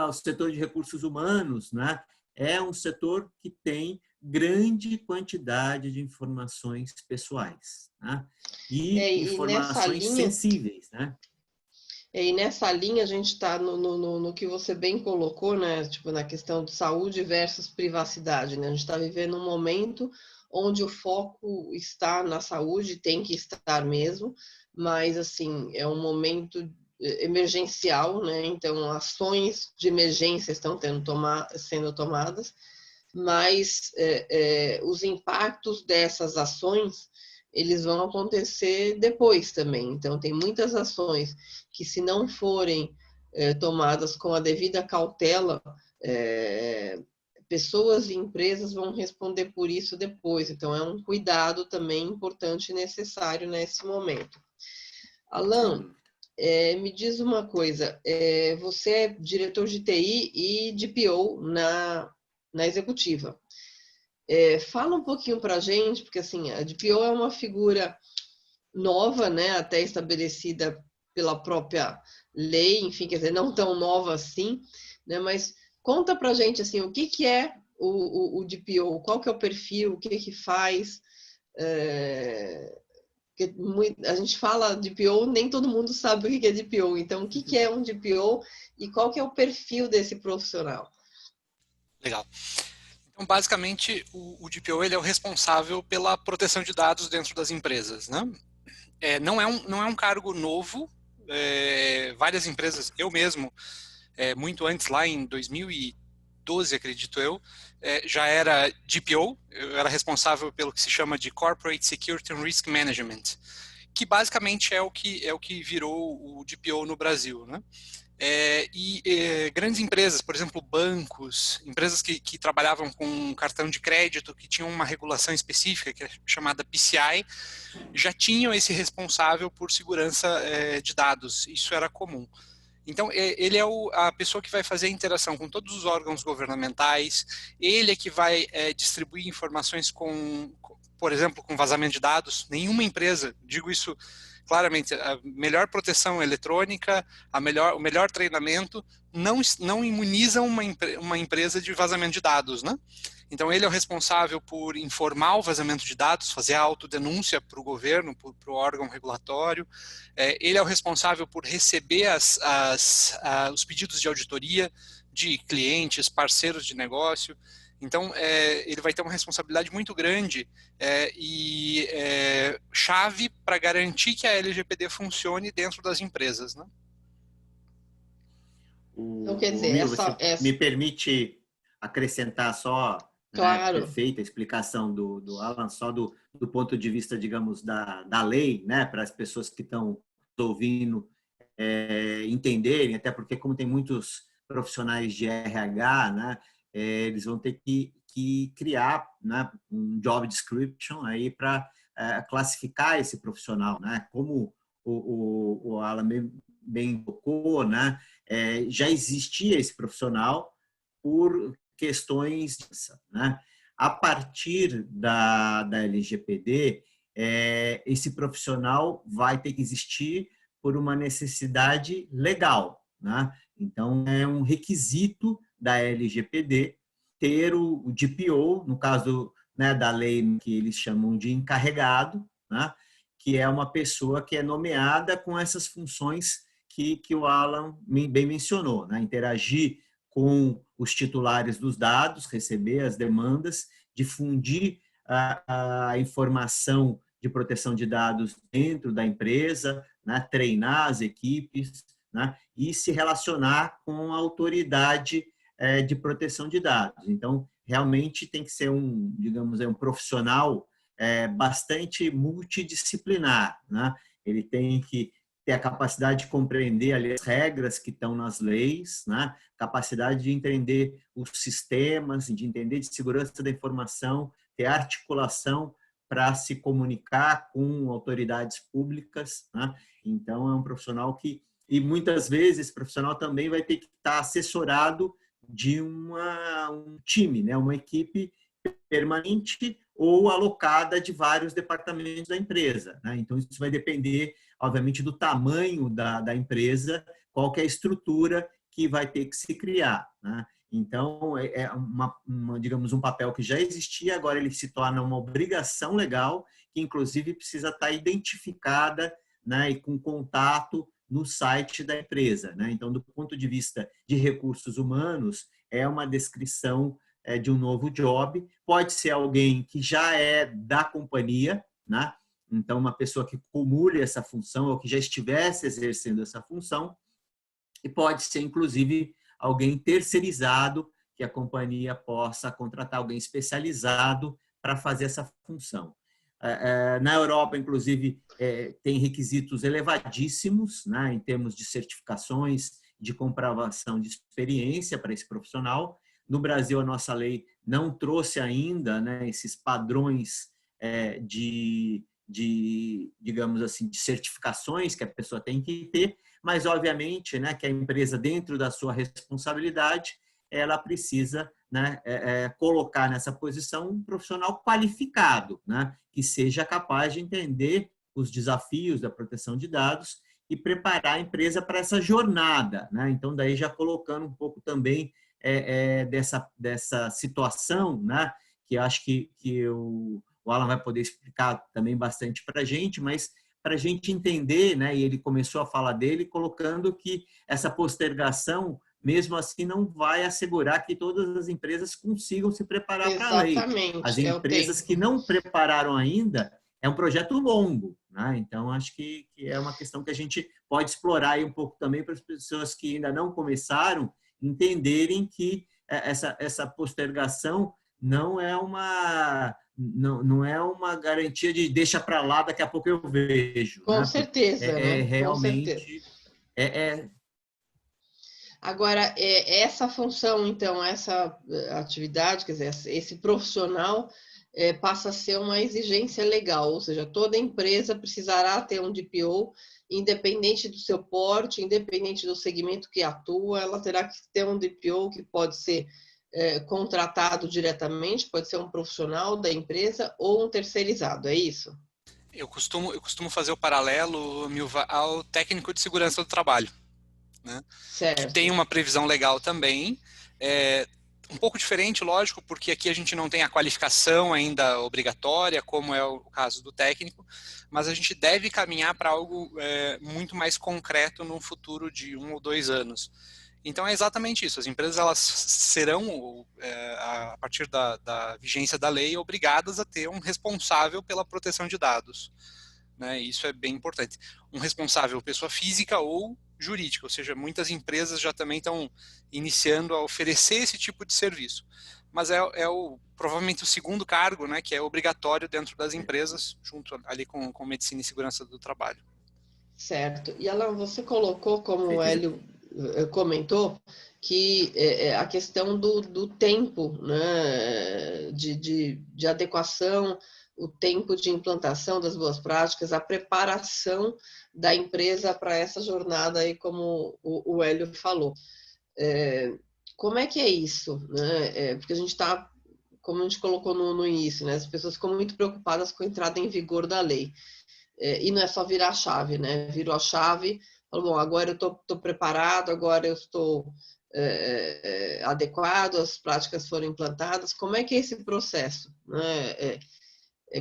C: o setor de recursos humanos, né, é um setor que tem grande quantidade de informações pessoais, né? E informações sensíveis, né?
A: E nessa linha a gente está no que você bem colocou, né? Tipo, na questão de saúde versus privacidade, né? A gente está vivendo um momento onde o foco está na saúde, tem que estar mesmo, mas assim, é um momento emergencial, né? Então, ações de emergência estão sendo tomadas, mas os impactos dessas ações, eles vão acontecer depois também. Então, tem muitas ações que, se não forem tomadas com a devida cautela, pessoas e empresas vão responder por isso depois. Então, é um cuidado também importante e necessário nesse momento. Alan, me diz uma coisa, você é diretor de TI e de PO na executiva. Fala um pouquinho para a gente, porque assim, a DPO é uma figura nova, né, até estabelecida pela própria lei, enfim, quer dizer, não tão nova assim, né, mas conta para a gente assim, o que é o DPO, qual que é o perfil, o que faz, a gente fala DPO, nem todo mundo sabe o que é DPO, então o que é um DPO e qual que é o perfil desse profissional?
B: Legal. Então, basicamente, o DPO ele é o responsável pela proteção de dados dentro das empresas, né? Não é um cargo novo. Várias empresas, eu mesmo, muito antes, lá em 2012, acredito eu, já era DPO. Eu era responsável pelo que se chama de Corporate Security and Risk Management, que basicamente é o que virou o DPO no Brasil, né? Grandes empresas, por exemplo, bancos, empresas que trabalhavam com cartão de crédito, que tinham uma regulação específica, que é chamada PCI, já tinham esse responsável por segurança de dados. Isso era comum. Então, ele é a pessoa que vai fazer a interação com todos os órgãos governamentais, ele é que vai distribuir informações por exemplo, com vazamento de dados. Nenhuma empresa, digo isso claramente a melhor proteção eletrônica, o melhor treinamento não imunizam uma empresa de vazamento de dados, né? Então ele é o responsável por informar o vazamento de dados, fazer a autodenúncia para o governo, para o órgão regulatório. Ele é o responsável por receber os pedidos de auditoria de clientes, parceiros de negócio. Então, ele vai ter uma responsabilidade muito grande e chave para garantir que a LGPD funcione dentro das empresas, né?
A: Então, quer dizer,
C: Miro, você me permite acrescentar só,
A: claro.
C: Perfeita a explicação do Alan, só do ponto de vista, digamos, da lei, né, para as pessoas que estão ouvindo entenderem, até porque como tem muitos profissionais de RH, né, eles vão ter que criar, né, um job description aí para classificar esse profissional, né? Como o Alan bem tocou, né? Já existia esse profissional por questões, né? A partir da LGPD, esse profissional vai ter que existir por uma necessidade legal, né? Então, é um requisito da LGPD ter o DPO, no caso, né, da lei que eles chamam de encarregado, né? Que é uma pessoa que é nomeada com essas funções que o Alan bem mencionou, né? Interagir com os titulares dos dados, receber as demandas, difundir a informação de proteção de dados dentro da empresa, né? Treinar as equipes, né? E se relacionar com a autoridade de proteção de dados. Então, realmente tem que ser digamos, um profissional bastante multidisciplinar, né? Ele tem que ter a capacidade de compreender ali as regras que estão nas leis, né? Capacidade de entender os sistemas, de entender de segurança da informação, ter articulação para se comunicar com autoridades públicas, né? Então, é um profissional e muitas vezes esse profissional também vai ter que estar assessorado de um time, né? Uma equipe permanente ou alocada de vários departamentos da empresa, né? Então, isso vai depender, obviamente, do tamanho da empresa, qual que é a estrutura que vai ter que se criar, né? Então, digamos, um papel que já existia, agora ele se torna uma obrigação legal, que inclusive precisa estar identificada, né, e com contato no site da empresa, né? Então, do ponto de vista de recursos humanos, é uma descrição de um novo job. Pode ser alguém que já é da companhia, né? Então, uma pessoa que cumule essa função ou que já estivesse exercendo essa função. E pode ser, inclusive, alguém terceirizado, que a companhia possa contratar alguém especializado para fazer essa função. Na Europa, inclusive, tem requisitos elevadíssimos, né, em termos de certificações, de comprovação de experiência para esse profissional. No Brasil, a nossa lei não trouxe ainda, né, esses padrões digamos assim, de certificações que a pessoa tem que ter, mas, obviamente, né, que a empresa, dentro da sua responsabilidade, ela precisa, né, colocar nessa posição um profissional qualificado, né, que seja capaz de entender os desafios da proteção de dados e preparar a empresa para essa jornada, né? Então, daí já colocando um pouco também dessa situação, né, que eu acho que o Alan vai poder explicar também bastante para a gente, mas para a gente entender, né, e ele começou a falar dele, colocando que essa postergação, mesmo assim, não vai assegurar que todas as empresas consigam se preparar para a lei. As empresas que não prepararam ainda, é um projeto longo, né? Então, acho que é uma questão que a gente pode explorar aí um pouco também para as pessoas que ainda não começaram entenderem que essa postergação não é uma garantia de deixa para lá, daqui a pouco eu vejo.
A: Com
C: né?
A: certeza, né?
C: Realmente.
A: Agora, essa função, então, essa atividade, quer dizer, esse profissional passa a ser uma exigência legal, ou seja, toda empresa precisará ter um DPO, independente do seu porte, independente do segmento que atua, ela terá que ter um DPO que pode ser contratado diretamente, pode ser um profissional da empresa ou um terceirizado, é isso?
B: Eu costumo fazer o paralelo, Milva, ao técnico de segurança do trabalho, né? Que tem
A: Certo.
B: uma previsão legal também, um pouco diferente, lógico, porque aqui a gente não tem a qualificação ainda obrigatória, como é o caso do técnico, mas a gente deve caminhar para algo muito mais concreto no futuro de 1 ou 2 anos. Então é exatamente isso, as empresas elas serão, a partir da vigência da lei, obrigadas a ter um responsável pela proteção de dados, né? Isso é bem importante. Um responsável pessoa física ou jurídica, ou seja, muitas empresas já também estão iniciando a oferecer esse tipo de serviço. Mas provavelmente o segundo cargo, né, que é obrigatório dentro das empresas, junto ali com medicina e segurança do trabalho.
A: Certo. E Alan, você colocou, como o Hélio comentou, que a questão do tempo, né, de adequação, o tempo de implantação das boas práticas, a preparação da empresa para essa jornada aí, como o Hélio falou. Como é que é isso, né? Porque a gente está, como a gente colocou no início, né, as pessoas ficam muito preocupadas com a entrada em vigor da lei. E não é só virar a chave, né? Virou a chave, falou, bom, agora eu estou preparado, agora eu estou adequado, as práticas foram implantadas. Como é que é esse processo, né?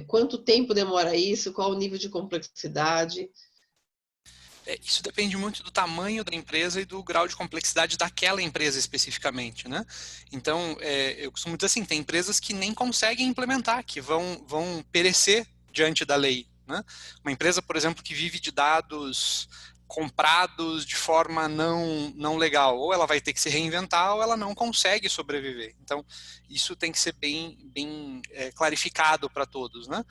A: Quanto tempo demora isso? Qual o nível de complexidade?
B: Isso depende muito do tamanho da empresa e do grau de complexidade daquela empresa especificamente, né? Então, eu costumo dizer assim, tem empresas que nem conseguem implementar, que vão perecer diante da lei, né? Uma empresa, por exemplo, que vive de dados comprados de forma não legal, ou ela vai ter que se reinventar ou ela não consegue sobreviver. Então, isso tem que ser bem clarificado para todos, né?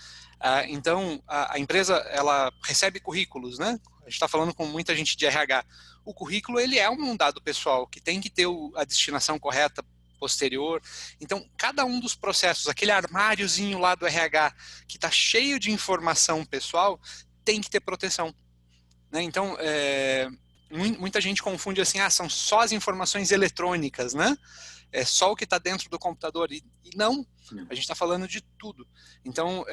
B: Então, a empresa, ela recebe currículos, né? A gente está falando com muita gente de RH. O currículo, ele é um dado pessoal, que tem que ter a destinação correta posterior. Então, cada um dos processos, aquele armáriozinho lá do RH, que está cheio de informação pessoal, tem que ter proteção, né? Então, muita gente confunde assim, são só as informações eletrônicas, né? É só o que está dentro do computador. E não, a gente está falando de tudo. Então,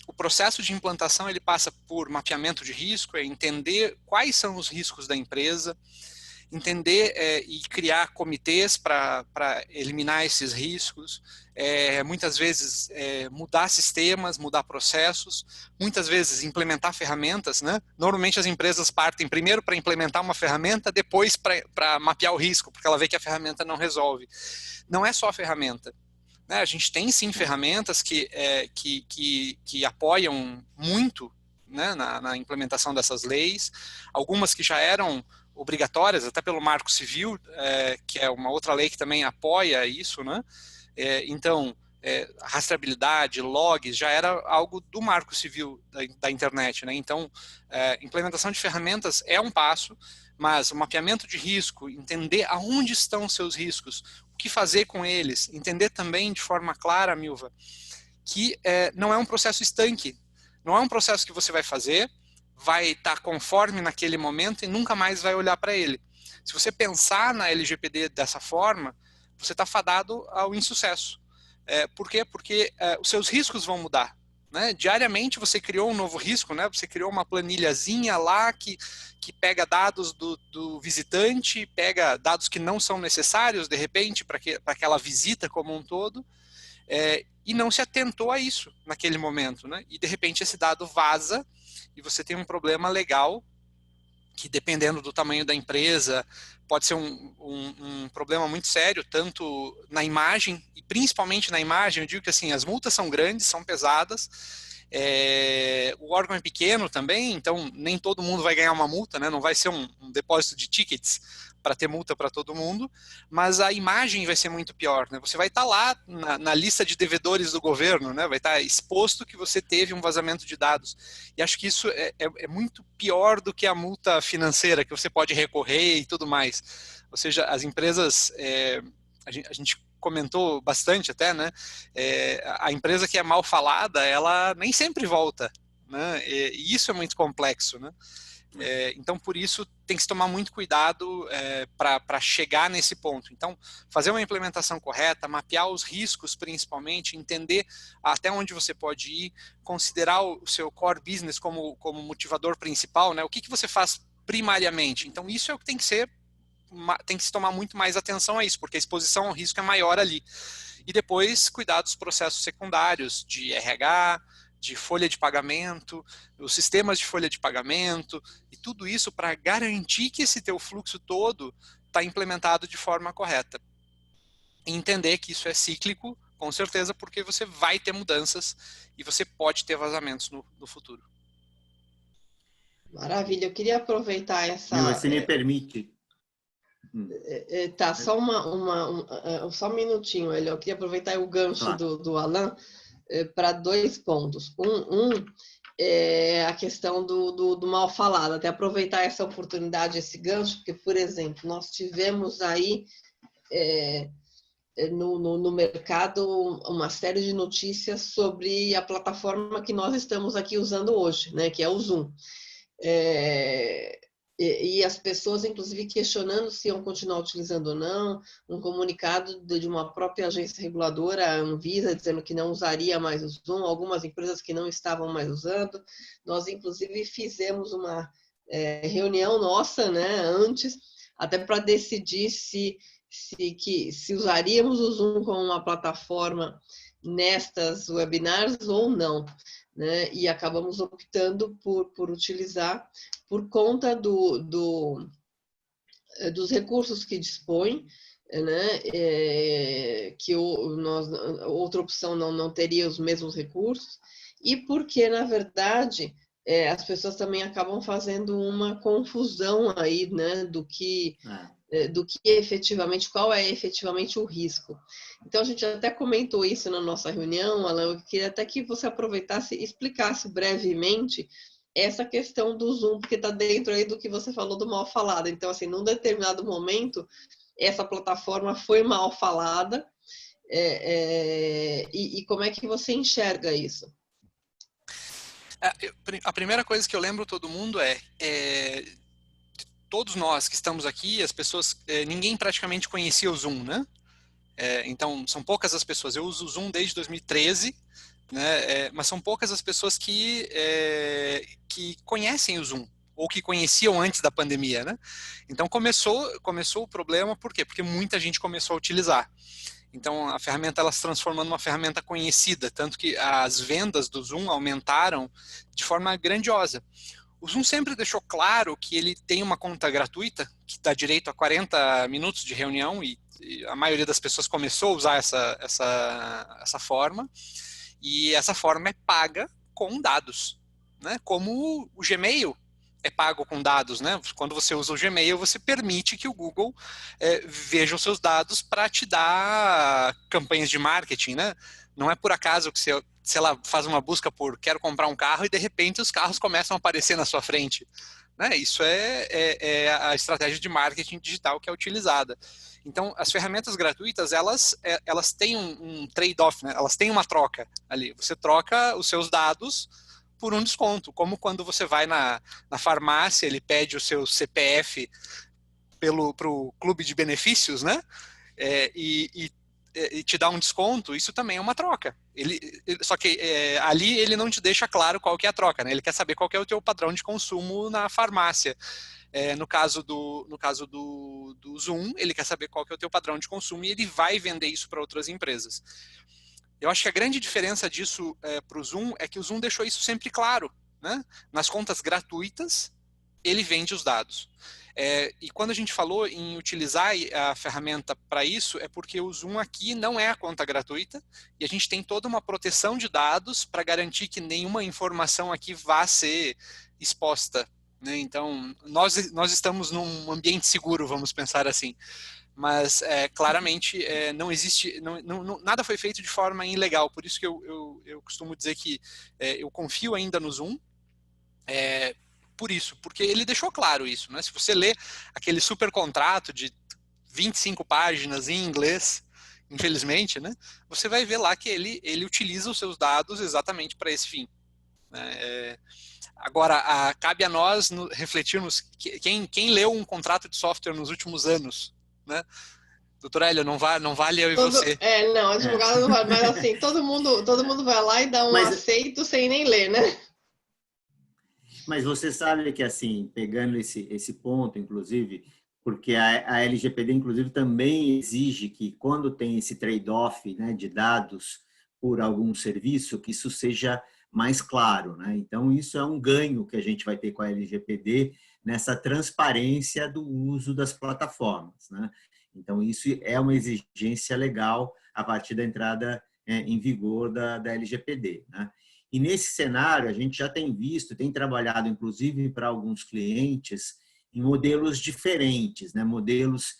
B: o processo de implantação ele passa por mapeamento de risco, entender quais são os riscos da empresa, entender e criar comitês para eliminar esses riscos, muitas vezes mudar sistemas, mudar processos, muitas vezes implementar ferramentas, né? Normalmente as empresas partem primeiro para implementar uma ferramenta, depois para mapear o risco, porque ela vê que a ferramenta não resolve. Não é só a ferramenta. A gente tem sim ferramentas que apoiam muito, né, na implementação dessas leis, algumas que já eram obrigatórias, até pelo Marco Civil, que é uma outra lei que também apoia isso, né? Então, rastreabilidade, logs, já era algo do Marco Civil da internet, né? Então, implementação de ferramentas é um passo, mas o mapeamento de risco, entender aonde estão os seus riscos, o que fazer com eles, entender também de forma clara, Milva, que não é um processo estanque, não é um processo que você vai fazer, vai estar conforme naquele momento e nunca mais vai olhar para ele. Se você pensar na LGPD dessa forma, você está fadado ao insucesso. Por quê? Porque os seus riscos vão mudar, né? Diariamente você criou um novo risco, né? Você criou uma planilhazinha lá que pega dados do visitante, pega dados que não são necessários, de repente, para aquela visita como um todo, e não se atentou a isso naquele momento, né? E de repente esse dado vaza e você tem um problema legal que, dependendo do tamanho da empresa, pode ser um problema muito sério, tanto na imagem, e principalmente na imagem. Eu digo que assim, as multas são grandes, são pesadas, o órgão é pequeno também, então nem todo mundo vai ganhar uma multa, né? Não vai ser um depósito de tickets para ter multa para todo mundo, mas a imagem vai ser muito pior, né? Você vai estar lá na lista de devedores do governo, né? Vai estar exposto que você teve um vazamento de dados. E acho que isso é muito pior do que a multa financeira, que você pode recorrer e tudo mais. Ou seja, as empresas, a gente comentou bastante até, né? A empresa que é mal falada, ela nem sempre volta, né? E isso é muito complexo, né? Então, por isso, tem que se tomar muito cuidado para chegar nesse ponto. Então, fazer uma implementação correta, mapear os riscos principalmente, entender até onde você pode ir, considerar o seu core business como motivador principal, né? O que você faz primariamente. Então, isso é o que tem que se tomar muito mais atenção a isso, porque a exposição ao risco é maior ali. E depois, cuidar dos processos secundários, de RH, de folha de pagamento, os sistemas de folha de pagamento, e tudo isso para garantir que esse teu fluxo todo está implementado de forma correta. E entender que isso é cíclico, com certeza, porque você vai ter mudanças e você pode ter vazamentos no futuro.
A: Maravilha, eu queria aproveitar essa...
C: Se me permite...
A: Tá, só só um minutinho, eu queria aproveitar o gancho do Alain para 2 pontos. É a questão do mal falado, até aproveitar essa oportunidade, esse gancho, porque, por exemplo, nós tivemos aí no mercado uma série de notícias sobre a plataforma que nós estamos aqui usando hoje, né, que é o Zoom. E as pessoas, inclusive, questionando se iam continuar utilizando ou não, um comunicado de uma própria agência reguladora, a Anvisa, dizendo que não usaria mais o Zoom, algumas empresas que não estavam mais usando. Nós, inclusive, fizemos uma reunião nossa, né, antes, até para decidir se usaríamos o Zoom como uma plataforma nestas webinars ou não, né? E acabamos optando por utilizar por conta dos recursos que dispõe, né? Outra opção não teria os mesmos recursos, e porque, na verdade, as pessoas também acabam fazendo uma confusão aí, né, do que efetivamente, qual é efetivamente o risco. Então, a gente até comentou isso na nossa reunião, Alain, eu queria até que você aproveitasse e explicasse brevemente essa questão do Zoom, porque está dentro aí do que você falou do mal falado. Então, assim, num determinado momento, essa plataforma foi mal falada, e como é que você enxerga isso?
B: A primeira coisa que eu lembro todo mundo todos nós que estamos aqui, as pessoas, ninguém praticamente conhecia o Zoom, né? Então, são poucas as pessoas. Eu uso o Zoom desde 2013, né? Mas são poucas as pessoas que conhecem o Zoom, ou que conheciam antes da pandemia, né? Então, começou o problema, por quê? Porque muita gente começou a utilizar. Então, a ferramenta ela se transformou numa ferramenta conhecida, tanto que as vendas do Zoom aumentaram de forma grandiosa. O Zoom sempre deixou claro que ele tem uma conta gratuita, que dá direito a 40 minutos de reunião, e a maioria das pessoas começou a usar essa forma, e essa forma é paga com dados, né? Como o Gmail é pago com dados, né? Quando você usa o Gmail, você permite que o Google veja os seus dados para te dar campanhas de marketing, né? Não é por acaso que você, sei lá, faz uma busca por quero comprar um carro e de repente os carros começam a aparecer na sua frente, né? Isso é a estratégia de marketing digital que é utilizada. Então, as ferramentas gratuitas, elas têm um trade-off, né? Elas têm uma troca ali. Você troca os seus dados por um desconto, como quando você vai na farmácia, ele pede o seu CPF pro clube de benefícios, né? E te dá um desconto, isso também é uma troca. Só que ali ele não te deixa claro qual que é a troca, né? Ele quer saber qual que é o teu padrão de consumo na farmácia. No caso do Zoom, ele quer saber qual que é o teu padrão de consumo e ele vai vender isso para outras empresas. Eu acho que a grande diferença disso para o Zoom é que o Zoom deixou isso sempre claro, né? Nas contas gratuitas, ele vende os dados. E quando a gente falou em utilizar a ferramenta para isso, é porque o Zoom aqui não é a conta gratuita e a gente tem toda uma proteção de dados para garantir que nenhuma informação aqui vá ser exposta, né? Então, nós estamos num ambiente seguro, vamos pensar assim. Mas claramente não existe, nada foi feito de forma ilegal, por isso que eu costumo dizer que eu confio ainda no Zoom, por isso, porque ele deixou claro isso, né? Se você lê aquele super contrato de 25 páginas em inglês, infelizmente, né? Você vai ver lá que ele utiliza os seus dados exatamente para esse fim, né? Agora, cabe a nós refletirmos quem leu um contrato de software nos últimos anos, né? Doutor Hélio, não vale eu e você.
A: Não, advogado não vale, mas assim, todo mundo vai lá e dá um aceito sem nem ler, né?
C: Mas você sabe que, assim, pegando esse ponto, inclusive, porque a LGPD, inclusive, também exige que, quando tem esse trade-off, né, de dados por algum serviço, que isso seja mais claro, né? Então, isso é um ganho que a gente vai ter com a LGPD nessa transparência do uso das plataformas, né? Então, isso é uma exigência legal a partir da entrada em vigor da LGPD, né? E nesse cenário, a gente já tem visto, tem trabalhado, inclusive, para alguns clientes, em modelos diferentes, né? Modelos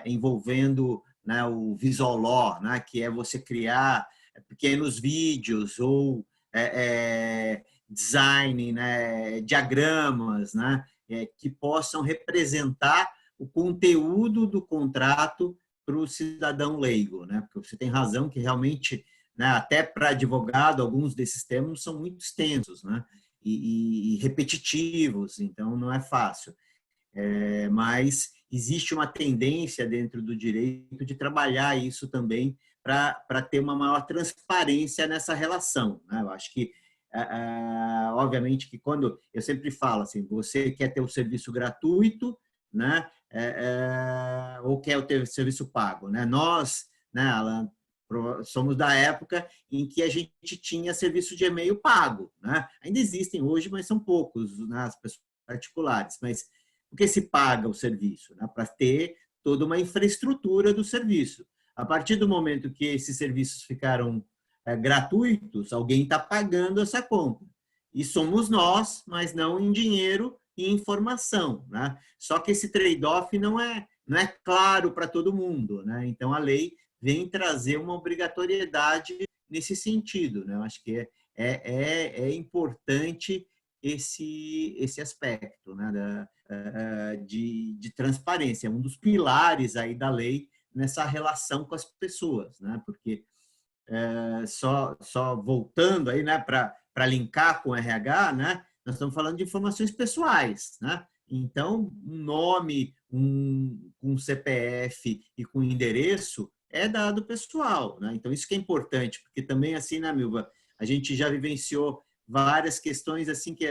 C: envolvendo, né, o Visual Law, né? Que é você criar pequenos vídeos ou design, né? Diagramas, né? Que possam representar o conteúdo do contrato para o cidadão leigo, né? Porque você tem razão que realmente, né, até para advogado, alguns desses termos são muito extensos, né? E repetitivos, então não é fácil. Mas existe uma tendência dentro do direito de trabalhar isso também para ter uma maior transparência nessa relação, né? Eu acho que, obviamente, que quando eu sempre falo assim, você quer ter o serviço gratuito, né? Ou quer ter o serviço pago, né? Nós, né, Alan, somos da época em que a gente tinha serviço de e-mail pago, né? Ainda existem hoje, mas são poucos, né, as pessoas particulares. Mas por que se paga o serviço? Né? Para ter toda uma infraestrutura do serviço. A partir do momento que esses serviços ficaram gratuitos, alguém está pagando essa conta. E somos nós, mas não em dinheiro e informação, né? Só que esse trade-off não é claro para todo mundo, né? Então, a lei vem trazer uma obrigatoriedade nesse sentido, né? Eu acho que é importante esse aspecto, né? De transparência, é um dos pilares aí da lei nessa relação com as pessoas, né? Porque só voltando aí, né, para linkar com o RH, né? Nós estamos falando de informações pessoais, né? Então, um nome, um CPF e com endereço é dado pessoal, né? Então, isso que é importante, porque também, assim, né, Milva, a gente já vivenciou várias questões assim que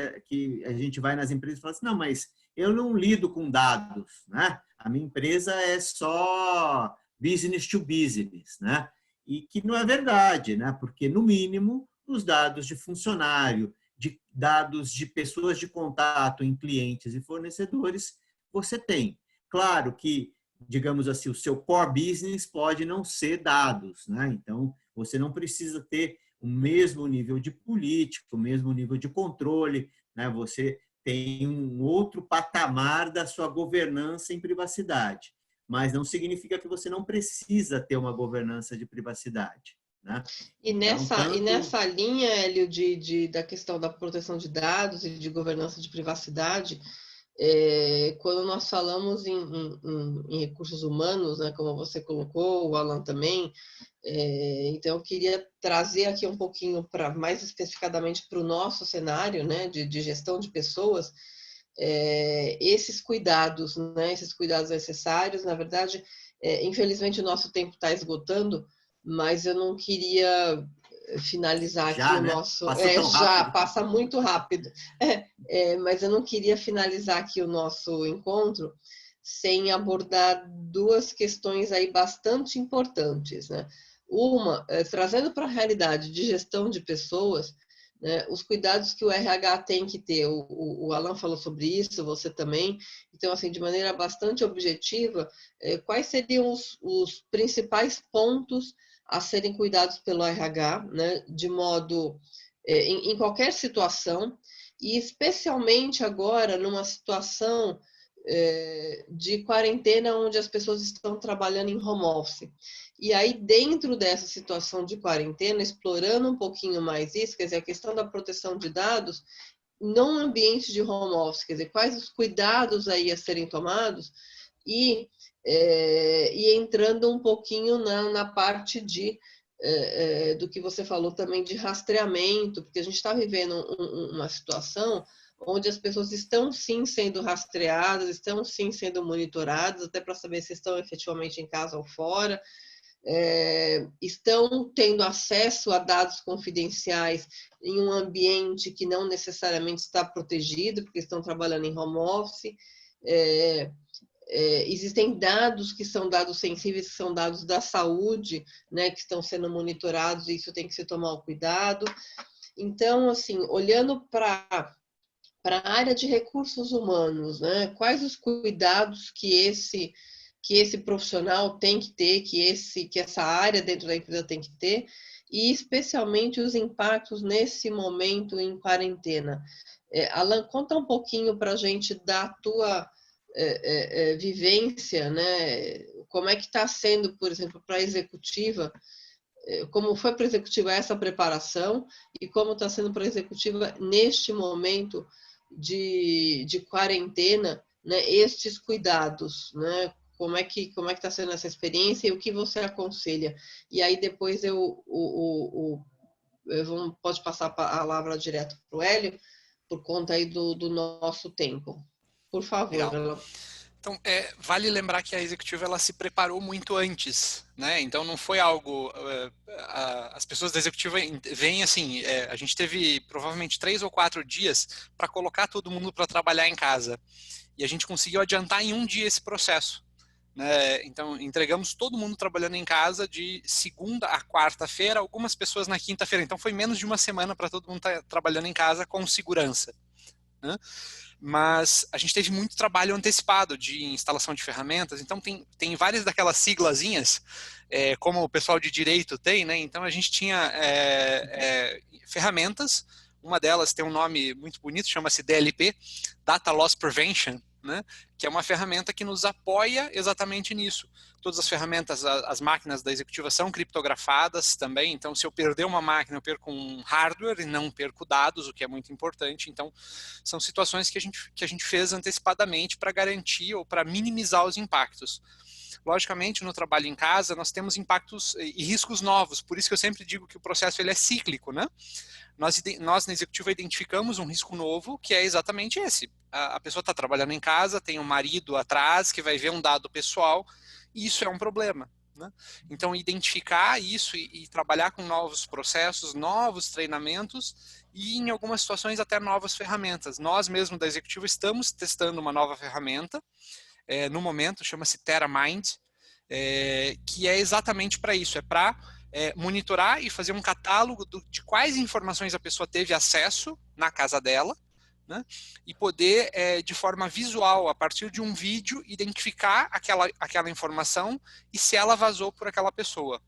C: a gente vai nas empresas e fala assim, não, mas eu não lido com dados, né? A minha empresa é só business to business, né? E que não é verdade, né? Porque, no mínimo, os dados de funcionário, de dados de pessoas de contato em clientes e fornecedores, você tem. Claro que, digamos assim, o seu core business pode não ser dados, né? Então, você não precisa ter o mesmo nível de política, o mesmo nível de controle, né? Você tem um outro patamar da sua governança em privacidade, mas não significa que você não precisa ter uma governança de privacidade, né?
A: E nessa linha, Hélio, da questão da proteção de dados e de governança de privacidade, quando nós falamos em recursos humanos, né, como você colocou, o Alan também, então eu queria trazer aqui um pouquinho, mais especificadamente para o nosso cenário, né, de gestão de pessoas, esses cuidados, né, esses cuidados necessários. Na verdade, infelizmente o nosso tempo está esgotando, mas eu não queria finalizar
C: já,
A: aqui
C: né?
A: o nosso...
C: Já
A: passa muito rápido. Mas eu não queria finalizar aqui o nosso encontro sem abordar duas questões aí bastante importantes, né? Uma, trazendo para a realidade de gestão de pessoas, né, os cuidados que o RH tem que ter. O Alan falou sobre isso, você também. Então, assim, de maneira bastante objetiva, quais seriam os principais pontos a serem cuidados pelo RH, né, de modo, em qualquer situação, e especialmente agora numa situação de quarentena, onde as pessoas estão trabalhando em home office. E aí, dentro dessa situação de quarentena, explorando um pouquinho mais isso, quer dizer, a questão da proteção de dados, num ambiente de home office, quer dizer, quais os cuidados aí a serem tomados, e entrando um pouquinho na parte do que você falou também de rastreamento, porque a gente está vivendo uma situação onde as pessoas estão sim sendo rastreadas, estão sim sendo monitoradas, até para saber se estão efetivamente em casa ou fora, estão tendo acesso a dados confidenciais em um ambiente que não necessariamente está protegido, porque estão trabalhando em home office. Existem dados que são dados sensíveis, que são dados da saúde, né, que estão sendo monitorados, e isso tem que se tomar cuidado. Então, assim, olhando para a área de recursos humanos, né, quais os cuidados que esse profissional tem que ter, que essa área dentro da empresa tem que ter, e especialmente os impactos nesse momento em quarentena. Alan, conta um pouquinho para a gente da tua vivência, né? Como é que está sendo, por exemplo, para a executiva, como foi para a executiva essa preparação e como está sendo para a executiva neste momento de quarentena, né? Estes cuidados, né? Como é que está sendo essa experiência e o que você aconselha? E aí depois pode passar a palavra direto para o Hélio, por conta aí do nosso tempo. Por favor,
B: Legal. Então, vale lembrar que a executiva ela se preparou muito antes, né? Então não foi algo... as pessoas da executiva vêm assim, a gente teve provavelmente 3 ou 4 dias para colocar todo mundo para trabalhar em casa. E a gente conseguiu adiantar em um dia esse processo, né? Então entregamos todo mundo trabalhando em casa de segunda a quarta-feira, algumas pessoas na quinta-feira. Então foi menos de uma semana para todo mundo estar trabalhando em casa com segurança, né? Mas a gente teve muito trabalho antecipado de instalação de ferramentas, então tem várias daquelas siglazinhas, como o pessoal de direito tem, né? Então a gente tinha ferramentas, uma delas tem um nome muito bonito, chama-se DLP, Data Loss Prevention, né? Que é uma ferramenta que nos apoia exatamente nisso. Todas as ferramentas, as máquinas da executiva são criptografadas também, então se eu perder uma máquina, eu perco um hardware e não perco dados, o que é muito importante. Então, são situações que a gente fez antecipadamente para garantir ou para minimizar os impactos. Logicamente, no trabalho em casa, nós temos impactos e riscos novos, por isso que eu sempre digo que o processo ele é cíclico, né? Nós na executiva identificamos um risco novo, que é exatamente esse. A pessoa está trabalhando em casa, tem um marido atrás que vai ver um dado pessoal, e isso é um problema, né? Então, identificar isso e trabalhar com novos processos, novos treinamentos e, em algumas situações, até novas ferramentas. Nós mesmos da executiva estamos testando uma nova ferramenta, no momento, chama-se TerraMind, que é exatamente para isso, para monitorar e fazer um catálogo de quais informações a pessoa teve acesso na casa dela, né? E poder, de forma visual, a partir de um vídeo, identificar aquela informação e se ela vazou por aquela pessoa.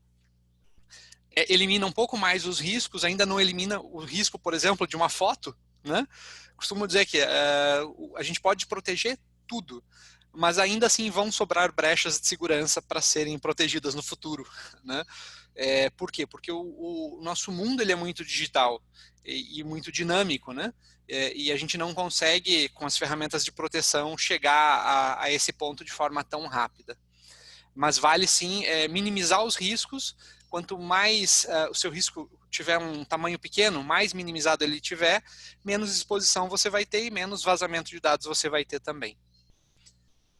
B: Elimina um pouco mais os riscos, ainda não elimina o risco, por exemplo, de uma foto, né? Costumo dizer que a gente pode proteger tudo, mas ainda assim vão sobrar brechas de segurança para serem protegidas no futuro, né? Por quê? Porque o nosso mundo ele é muito digital e muito dinâmico, né? E a gente não consegue, com as ferramentas de proteção, chegar a esse ponto de forma tão rápida. Mas vale sim minimizar os riscos. Quanto mais o seu risco tiver um tamanho pequeno, mais minimizado ele tiver, menos exposição você vai ter e menos vazamento de dados você vai ter também.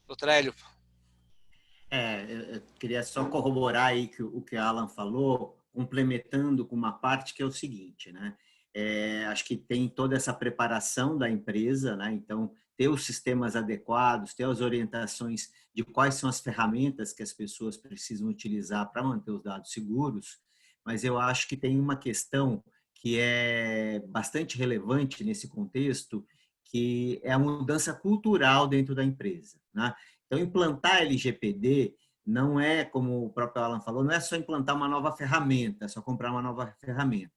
B: Doutor Hélio.
C: Eu queria só corroborar aí o que a Alan falou, complementando com uma parte que é o seguinte, né? Acho que tem toda essa preparação da empresa, né? Então, ter os sistemas adequados, ter as orientações de quais são as ferramentas que as pessoas precisam utilizar para manter os dados seguros, mas eu acho que tem uma questão que é bastante relevante nesse contexto, que é a mudança cultural dentro da empresa, né? Então, implantar LGPD não é, como o próprio Alan falou, não é só implantar uma nova ferramenta, só comprar uma nova ferramenta.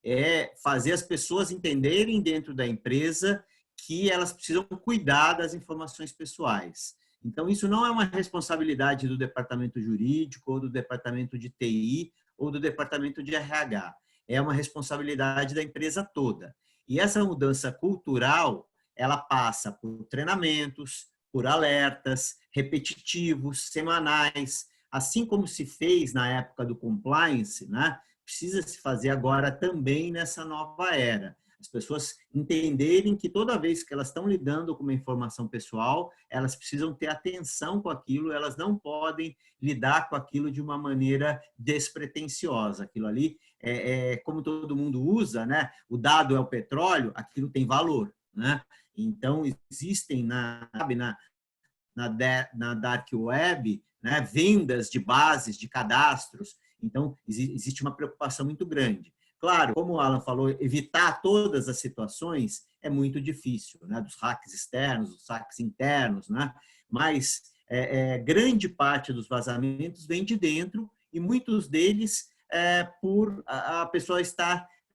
C: É fazer as pessoas entenderem dentro da empresa que elas precisam cuidar das informações pessoais. Então, isso não é uma responsabilidade do departamento jurídico, ou do departamento de TI, ou do departamento de RH. É uma responsabilidade da empresa toda. E essa mudança cultural, ela passa por treinamentos, por alertas repetitivos, semanais, assim como se fez na época do compliance, né? Precisa se fazer agora também nessa nova era. As pessoas entenderem que toda vez que elas estão lidando com uma informação pessoal, elas precisam ter atenção com aquilo, elas não podem lidar com aquilo de uma maneira despretensiosa. Aquilo ali como todo mundo usa, né? O dado é o petróleo, aquilo tem valor, né? Então, existem na Dark Web, né, vendas de bases, de cadastros. Então, existe uma preocupação muito grande. Claro, como o Alan falou, evitar todas as situações é muito difícil, né? Dos hacks externos, dos hacks internos, né? Mas grande parte dos vazamentos vem de dentro e muitos deles por a pessoa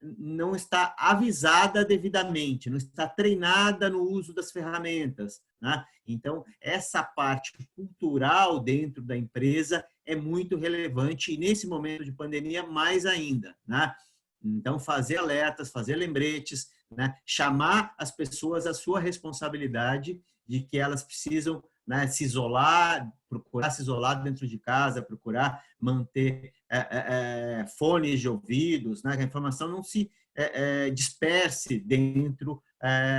C: não está avisada devidamente, não está treinada no uso das ferramentas, né? Então, essa parte cultural dentro da empresa é muito relevante e, nesse momento de pandemia, mais ainda, né? Então, fazer alertas, fazer lembretes, né? Chamar as pessoas à sua responsabilidade de que elas precisam, né, se isolar, procurar se isolar dentro de casa, procurar manter fones de ouvidos, né? Que a informação não se disperse dentro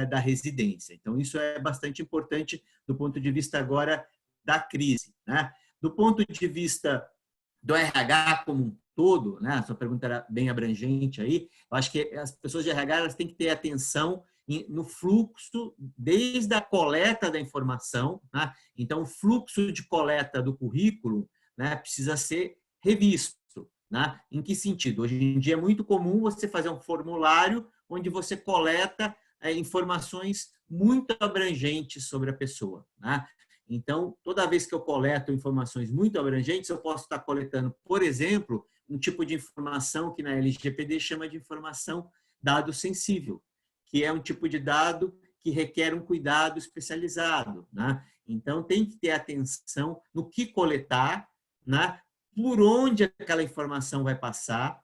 C: da residência. Então, isso é bastante importante do ponto de vista agora da crise, né? Do ponto de vista do RH como um todo, né? A sua pergunta era bem abrangente aí. Eu acho que as pessoas de RH elas têm que ter atenção no fluxo desde a coleta da informação, né? Então, o fluxo de coleta do currículo, né, precisa ser revisto, né? Em que sentido? Hoje em dia é muito comum você fazer um formulário onde você coleta informações muito abrangentes sobre a pessoa, né? Então, toda vez que eu coleto informações muito abrangentes, eu posso estar coletando, por exemplo, um tipo de informação que na LGPD chama de informação dado sensível, que é um tipo de dado que requer um cuidado especializado, né? Então, tem que ter atenção no que coletar, né? Por onde aquela informação vai passar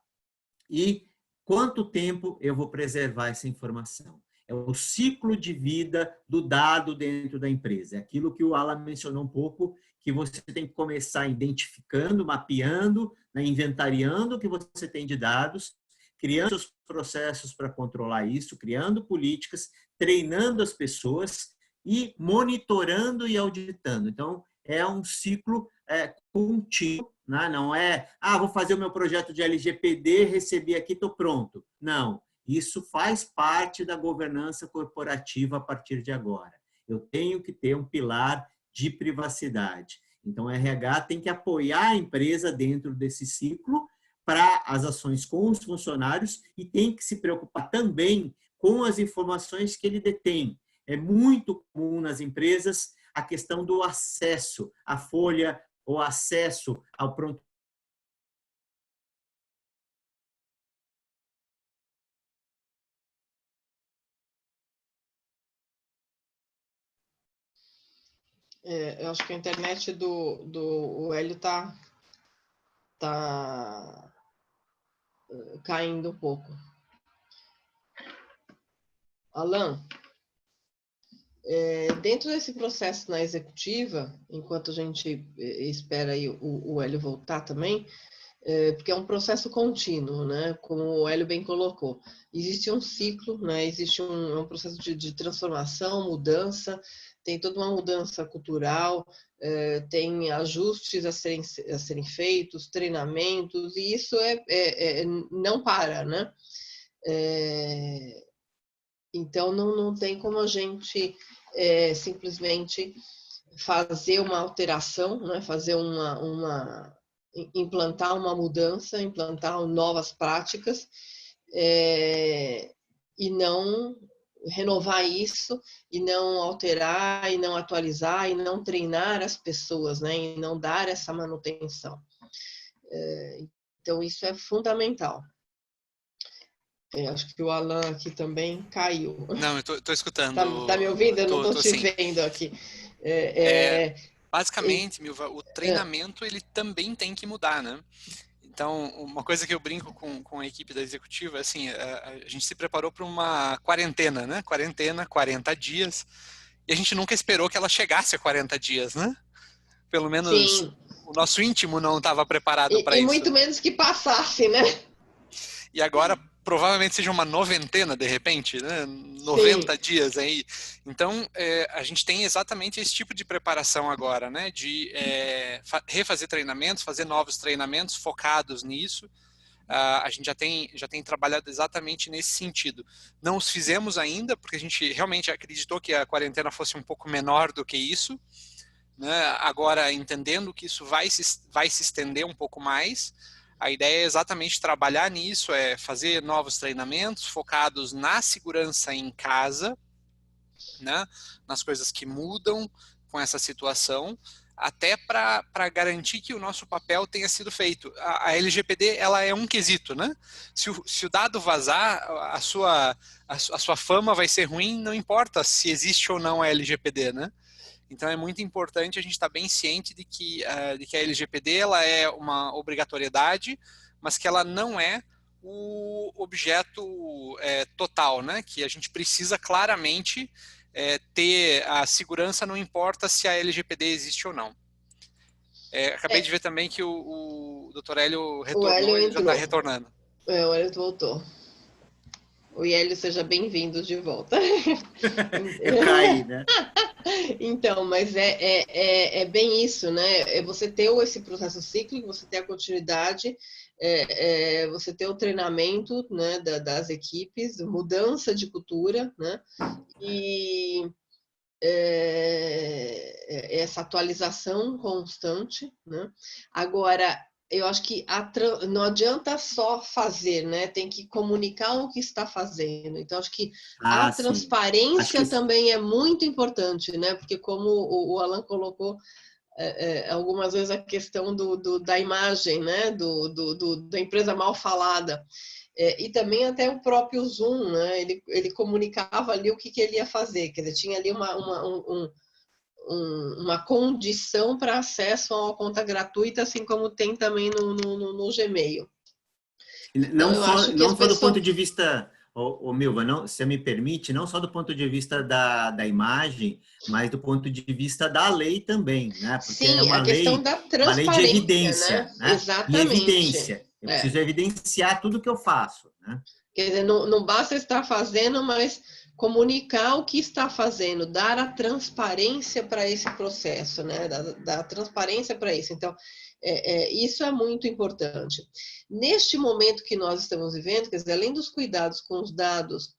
C: e quanto tempo eu vou preservar essa informação. É o ciclo de vida do dado dentro da empresa. É aquilo que o Alan mencionou um pouco, que você tem que começar identificando, mapeando, né, inventariando o que você tem de dados, criando os processos para controlar isso, criando políticas, treinando as pessoas e monitorando e auditando. Então, é um ciclo contínuo, né? Não é, vou fazer o meu projeto de LGPD, recebi aqui, estou pronto. Não. Isso faz parte da governança corporativa a partir de agora. Eu tenho que ter um pilar de privacidade. Então, o RH tem que apoiar a empresa dentro desse ciclo para as ações com os funcionários e tem que se preocupar também com as informações que ele detém. É muito comum nas empresas a questão do acesso à folha ou acesso ao pronto.
A: Eu acho que a internet do Hélio tá caindo um pouco. Alan, dentro desse processo na executiva, enquanto a gente espera aí o Hélio voltar também, porque é um processo contínuo, né? Como o Hélio bem colocou. Existe um ciclo, né? Existe um processo de transformação, mudança, tem toda uma mudança cultural, tem ajustes a serem feitos, treinamentos, e isso não para, né? Então, não tem como a gente simplesmente fazer uma alteração, né? Fazer implantar uma mudança, implantar novas práticas e não renovar isso, e não alterar, e não atualizar, e não treinar as pessoas, né? E não dar essa manutenção. Então, isso é fundamental. Acho que o Alan aqui também caiu.
B: Não, eu tô escutando.
A: Tá me ouvindo? Eu não estou te
B: sim.
A: vendo aqui.
B: Basicamente, Milva, o treinamento ele também tem que mudar, né? Então, uma coisa que eu brinco com a equipe da executiva, assim, a gente se preparou para uma quarentena, né? 40 dias, e a gente nunca esperou que ela chegasse a 40 dias, né? Pelo menos
A: Sim.
B: O nosso íntimo não estava preparado para isso.
A: E muito menos que passasse, né?
B: E agora, provavelmente seja uma noventena, de repente, né? 90 dias aí. Então, a gente tem exatamente esse tipo de preparação agora, né? De refazer treinamentos, fazer novos treinamentos focados nisso. A gente já tem trabalhado exatamente nesse sentido. Não os fizemos ainda, porque a gente realmente acreditou que a quarentena fosse um pouco menor do que isso, né? Agora, entendendo que isso vai se estender um pouco mais, a ideia é exatamente trabalhar nisso, é fazer novos treinamentos focados na segurança em casa, né? Nas coisas que mudam com essa situação, até para garantir que o nosso papel tenha sido feito. A LGPD, ela é um quesito, né? Se o dado vazar, a sua fama vai ser ruim, não importa se existe ou não a LGPD, né? Então é muito importante a gente estar bem ciente de que a LGPD ela é uma obrigatoriedade, mas que ela não é o objeto total, né? Que a gente precisa claramente ter a segurança, não importa se a LGPD existe ou não. Acabei de ver também que o Dr. Hélio retornou, ele já está retornando.
A: O Hélio voltou. O Hélio, seja bem-vindo de volta.
C: Eu caí, né?
A: Então, mas é bem isso, né? É você ter esse processo cíclico, você ter a continuidade, você ter o treinamento, né, das equipes, mudança de cultura, né? E essa atualização constante, né? Agora, eu acho que não adianta só fazer, né? Tem que comunicar o que está fazendo. Então, acho que a transparência também é muito importante, né? Porque como o Alan colocou algumas vezes a questão da imagem, né? Da empresa mal falada. E também até o próprio Zoom, né? Ele comunicava ali o que ele ia fazer, quer dizer, tinha ali uma condição para acesso a uma conta gratuita, assim como tem também no Gmail.
C: Não só do ponto de vista, Milva, não, se me permite, não só do ponto de vista da imagem, mas do ponto de vista da lei também, né? Porque
A: sim,
C: é
A: a questão da transparência,
C: uma lei de evidência, né?
A: Exatamente.
C: E evidência. Eu preciso evidenciar tudo que eu faço, né?
A: Quer dizer, não basta estar fazendo, mas comunicar o que está fazendo, dar a transparência para esse processo, né? Dar transparência para isso. Então, isso é muito importante. Neste momento que nós estamos vivendo, quer dizer, além dos cuidados com os dados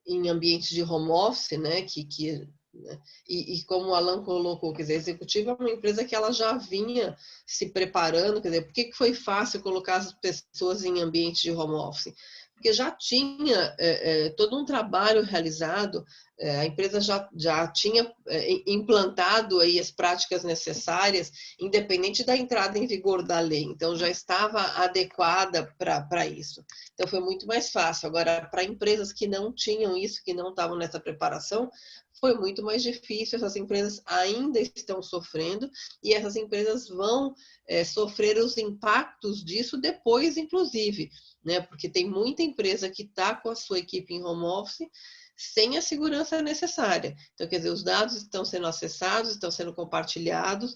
A: em ambientes de home office, né? Né? E como o Alan colocou, quer dizer, a Executiva é uma empresa que ela já vinha se preparando, quer dizer, por que foi fácil colocar as pessoas em ambiente de home office? Porque já tinha todo um trabalho realizado, a empresa já tinha implantado aí as práticas necessárias, independente da entrada em vigor da lei, então já estava adequada para isso. Então foi muito mais fácil. Agora, para empresas que não tinham isso, que não estavam nessa preparação, foi muito mais difícil, essas empresas ainda estão sofrendo e essas empresas vão sofrer os impactos disso depois, inclusive, né? Porque tem muita empresa que está com a sua equipe em home office sem a segurança necessária. Então, quer dizer, os dados estão sendo acessados, estão sendo compartilhados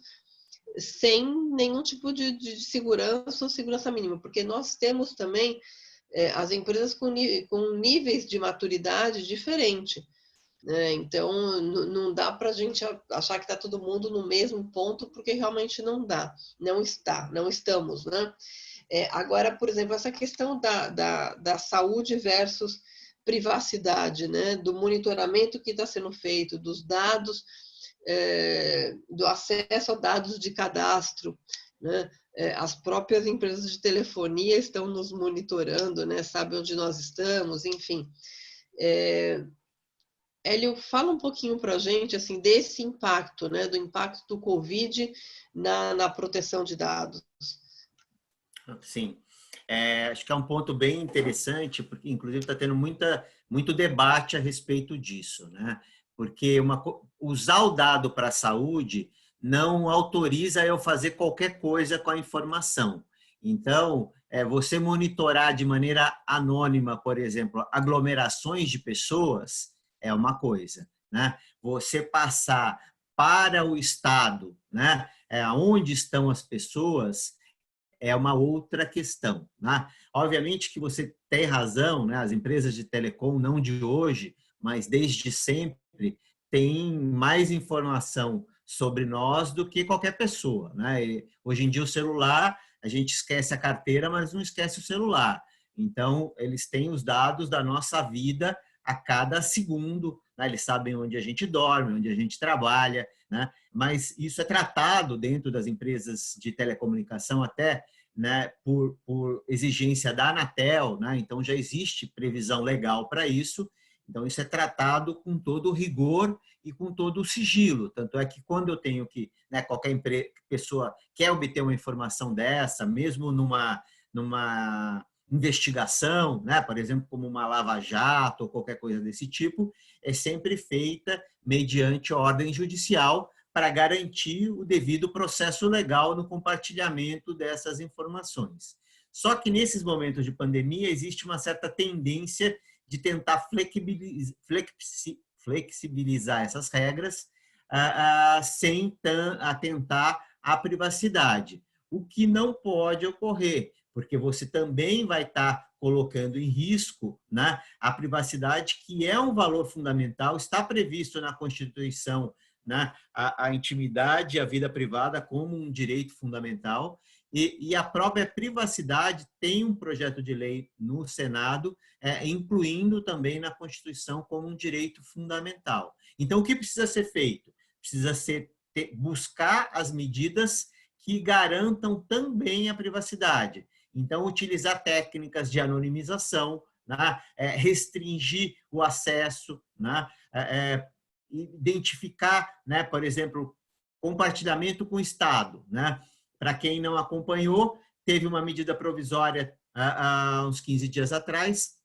A: sem nenhum tipo de segurança ou segurança mínima, porque nós temos também as empresas com níveis de maturidade diferentes. Então, não dá para a gente achar que está todo mundo no mesmo ponto, porque realmente não dá, não estamos, né? Agora, por exemplo, essa questão da saúde versus privacidade, né? Do monitoramento que está sendo feito, dos dados, do acesso a dados de cadastro, né? As próprias empresas de telefonia estão nos monitorando, né? Sabem onde nós estamos, enfim. Hélio, fala um pouquinho para a gente assim, desse impacto, né, do impacto do Covid na proteção de dados.
C: Sim, acho que é um ponto bem interessante, porque inclusive está tendo muito debate a respeito disso, né? Porque usar o dado para a saúde não autoriza eu fazer qualquer coisa com a informação. Então, você monitorar de maneira anônima, por exemplo, aglomerações de pessoas, é uma coisa, né? Você passar para o Estado, né? Onde estão as pessoas, é uma outra questão, né? Obviamente que você tem razão, né? As empresas de telecom, não de hoje, mas desde sempre, têm mais informação sobre nós do que qualquer pessoa, né? E hoje em dia o celular, a gente esquece a carteira, mas não esquece o celular. Então, eles têm os dados da nossa vida a cada segundo, né? Eles sabem onde a gente dorme, onde a gente trabalha, né? Mas isso é tratado dentro das empresas de telecomunicação até, né, por exigência da Anatel, né? Então já existe previsão legal para isso. Então isso é tratado com todo o rigor e com todo o sigilo. Tanto é que quando eu tenho que, né, qualquer pessoa quer obter uma informação dessa, mesmo numa investigação, né, por exemplo, como uma lava-jato ou qualquer coisa desse tipo, é sempre feita mediante ordem judicial para garantir o devido processo legal no compartilhamento dessas informações. Só que nesses momentos de pandemia existe uma certa tendência de tentar flexibilizar essas regras sem atentar à privacidade, o que não pode ocorrer, porque você também vai estar colocando em risco, né, a privacidade, que é um valor fundamental, está previsto na Constituição, né, a intimidade e a vida privada como um direito fundamental, e a própria privacidade tem um projeto de lei no Senado, incluindo também na Constituição como um direito fundamental. Então, o que precisa ser feito? Precisa buscar as medidas que garantam também a privacidade. Então, utilizar técnicas de anonimização, né, restringir o acesso, né, identificar, né, por exemplo, compartilhamento com o Estado, né? Para quem não acompanhou, teve uma medida provisória há uns 15 dias atrás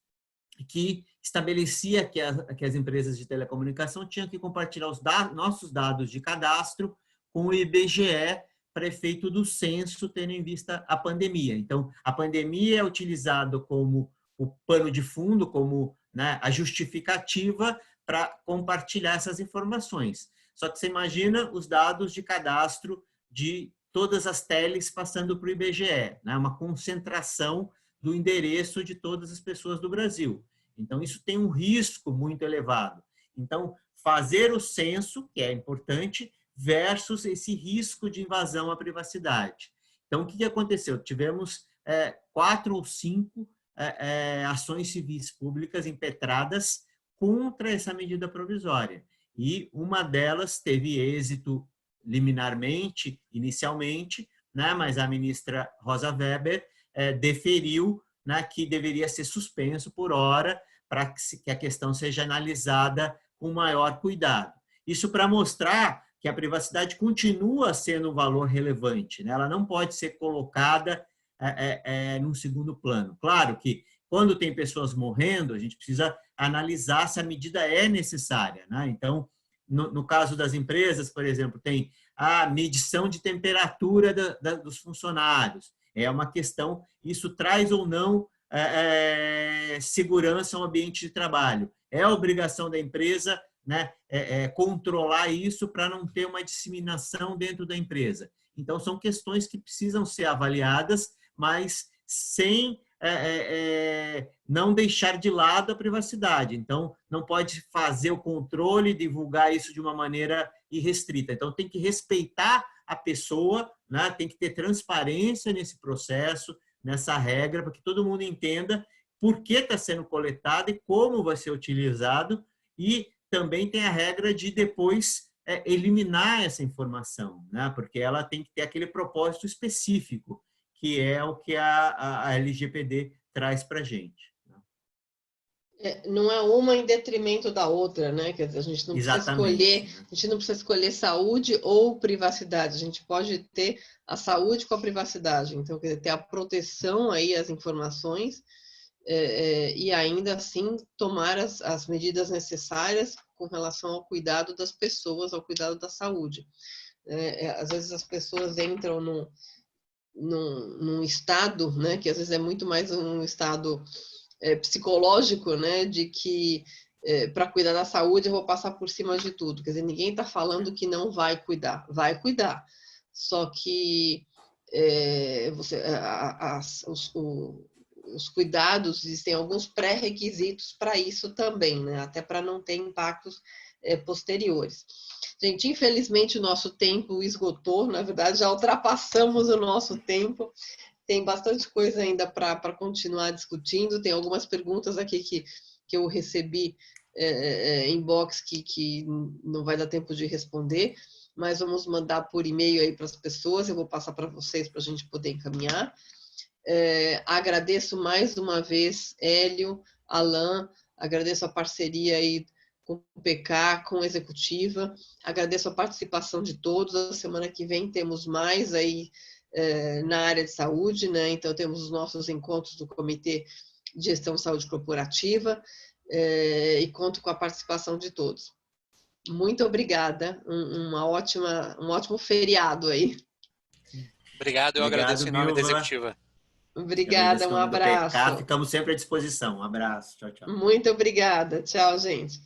C: que estabelecia que as empresas de telecomunicação tinham que compartilhar os nossos dados de cadastro com o IBGE para efeito do censo, tendo em vista a pandemia. Então, a pandemia é utilizada como o pano de fundo, como, né, a justificativa para compartilhar essas informações. Só que você imagina os dados de cadastro de todas as teles passando para o IBGE, né? Uma concentração do endereço de todas as pessoas do Brasil. Então, isso tem um risco muito elevado. Então, fazer o censo, que é importante, versus esse risco de invasão à privacidade. Então, o que aconteceu? Tivemos 4 ou 5 ações civis públicas impetradas contra essa medida provisória. E uma delas teve êxito liminarmente, inicialmente, né, mas a ministra Rosa Weber deferiu, né, que deveria ser suspenso por hora para que a questão seja analisada com maior cuidado. Isso para mostrar que a privacidade continua sendo um valor relevante, né? Ela não pode ser colocada num segundo plano. Claro que quando tem pessoas morrendo, a gente precisa analisar se a medida é necessária, né? Então, no caso das empresas, por exemplo, tem a medição de temperatura dos funcionários. É uma questão, isso traz ou não segurança ao ambiente de trabalho. É a obrigação da empresa, né, controlar isso para não ter uma disseminação dentro da empresa. Então, são questões que precisam ser avaliadas, mas sem não deixar de lado a privacidade. Então, não pode fazer o controle, divulgar isso de uma maneira irrestrita. Então, tem que respeitar a pessoa, né? Tem que ter transparência nesse processo, nessa regra, para que todo mundo entenda por que está sendo coletado e como vai ser utilizado. E também tem a regra de depois eliminar essa informação, né? Porque ela tem que ter aquele propósito específico, que é o que a LGPD traz para a gente.
A: Não é uma em detrimento da outra, né? Quer dizer, a gente não precisa escolher,
C: né?
A: a gente não precisa escolher saúde ou privacidade. A gente pode ter a saúde com a privacidade. Então, quer dizer, ter a proteção aí às informações e ainda assim tomar as medidas necessárias com relação ao cuidado das pessoas, ao cuidado da saúde. Às vezes as pessoas entram num estado, né, que às vezes é muito mais um estado psicológico, né, de que para cuidar da saúde eu vou passar por cima de tudo. Quer dizer, ninguém está falando que não vai cuidar, só que os cuidados, existem alguns pré-requisitos para isso também, né? Até para não ter impactos posteriores. Gente, infelizmente o nosso tempo esgotou, na verdade já ultrapassamos o nosso tempo, tem bastante coisa ainda para continuar discutindo, tem algumas perguntas aqui que eu recebi inbox que não vai dar tempo de responder, mas vamos mandar por e-mail aí para as pessoas, eu vou passar para vocês para a gente poder encaminhar. Agradeço mais uma vez, Hélio, Alain, agradeço a parceria aí com o PK, com a executiva, agradeço a participação de todos. A semana que vem temos mais aí na área de saúde, né? Então temos os nossos encontros do Comitê de Gestão de Saúde Corporativa e conto com a participação de todos. Muito obrigada, um ótimo feriado aí.
B: Obrigado, eu agradeço em nome da
C: Milva.
B: executiva.
A: Obrigada, um abraço.
C: Ficamos sempre à disposição. Um abraço. Tchau, tchau.
A: Muito obrigada. Tchau, gente.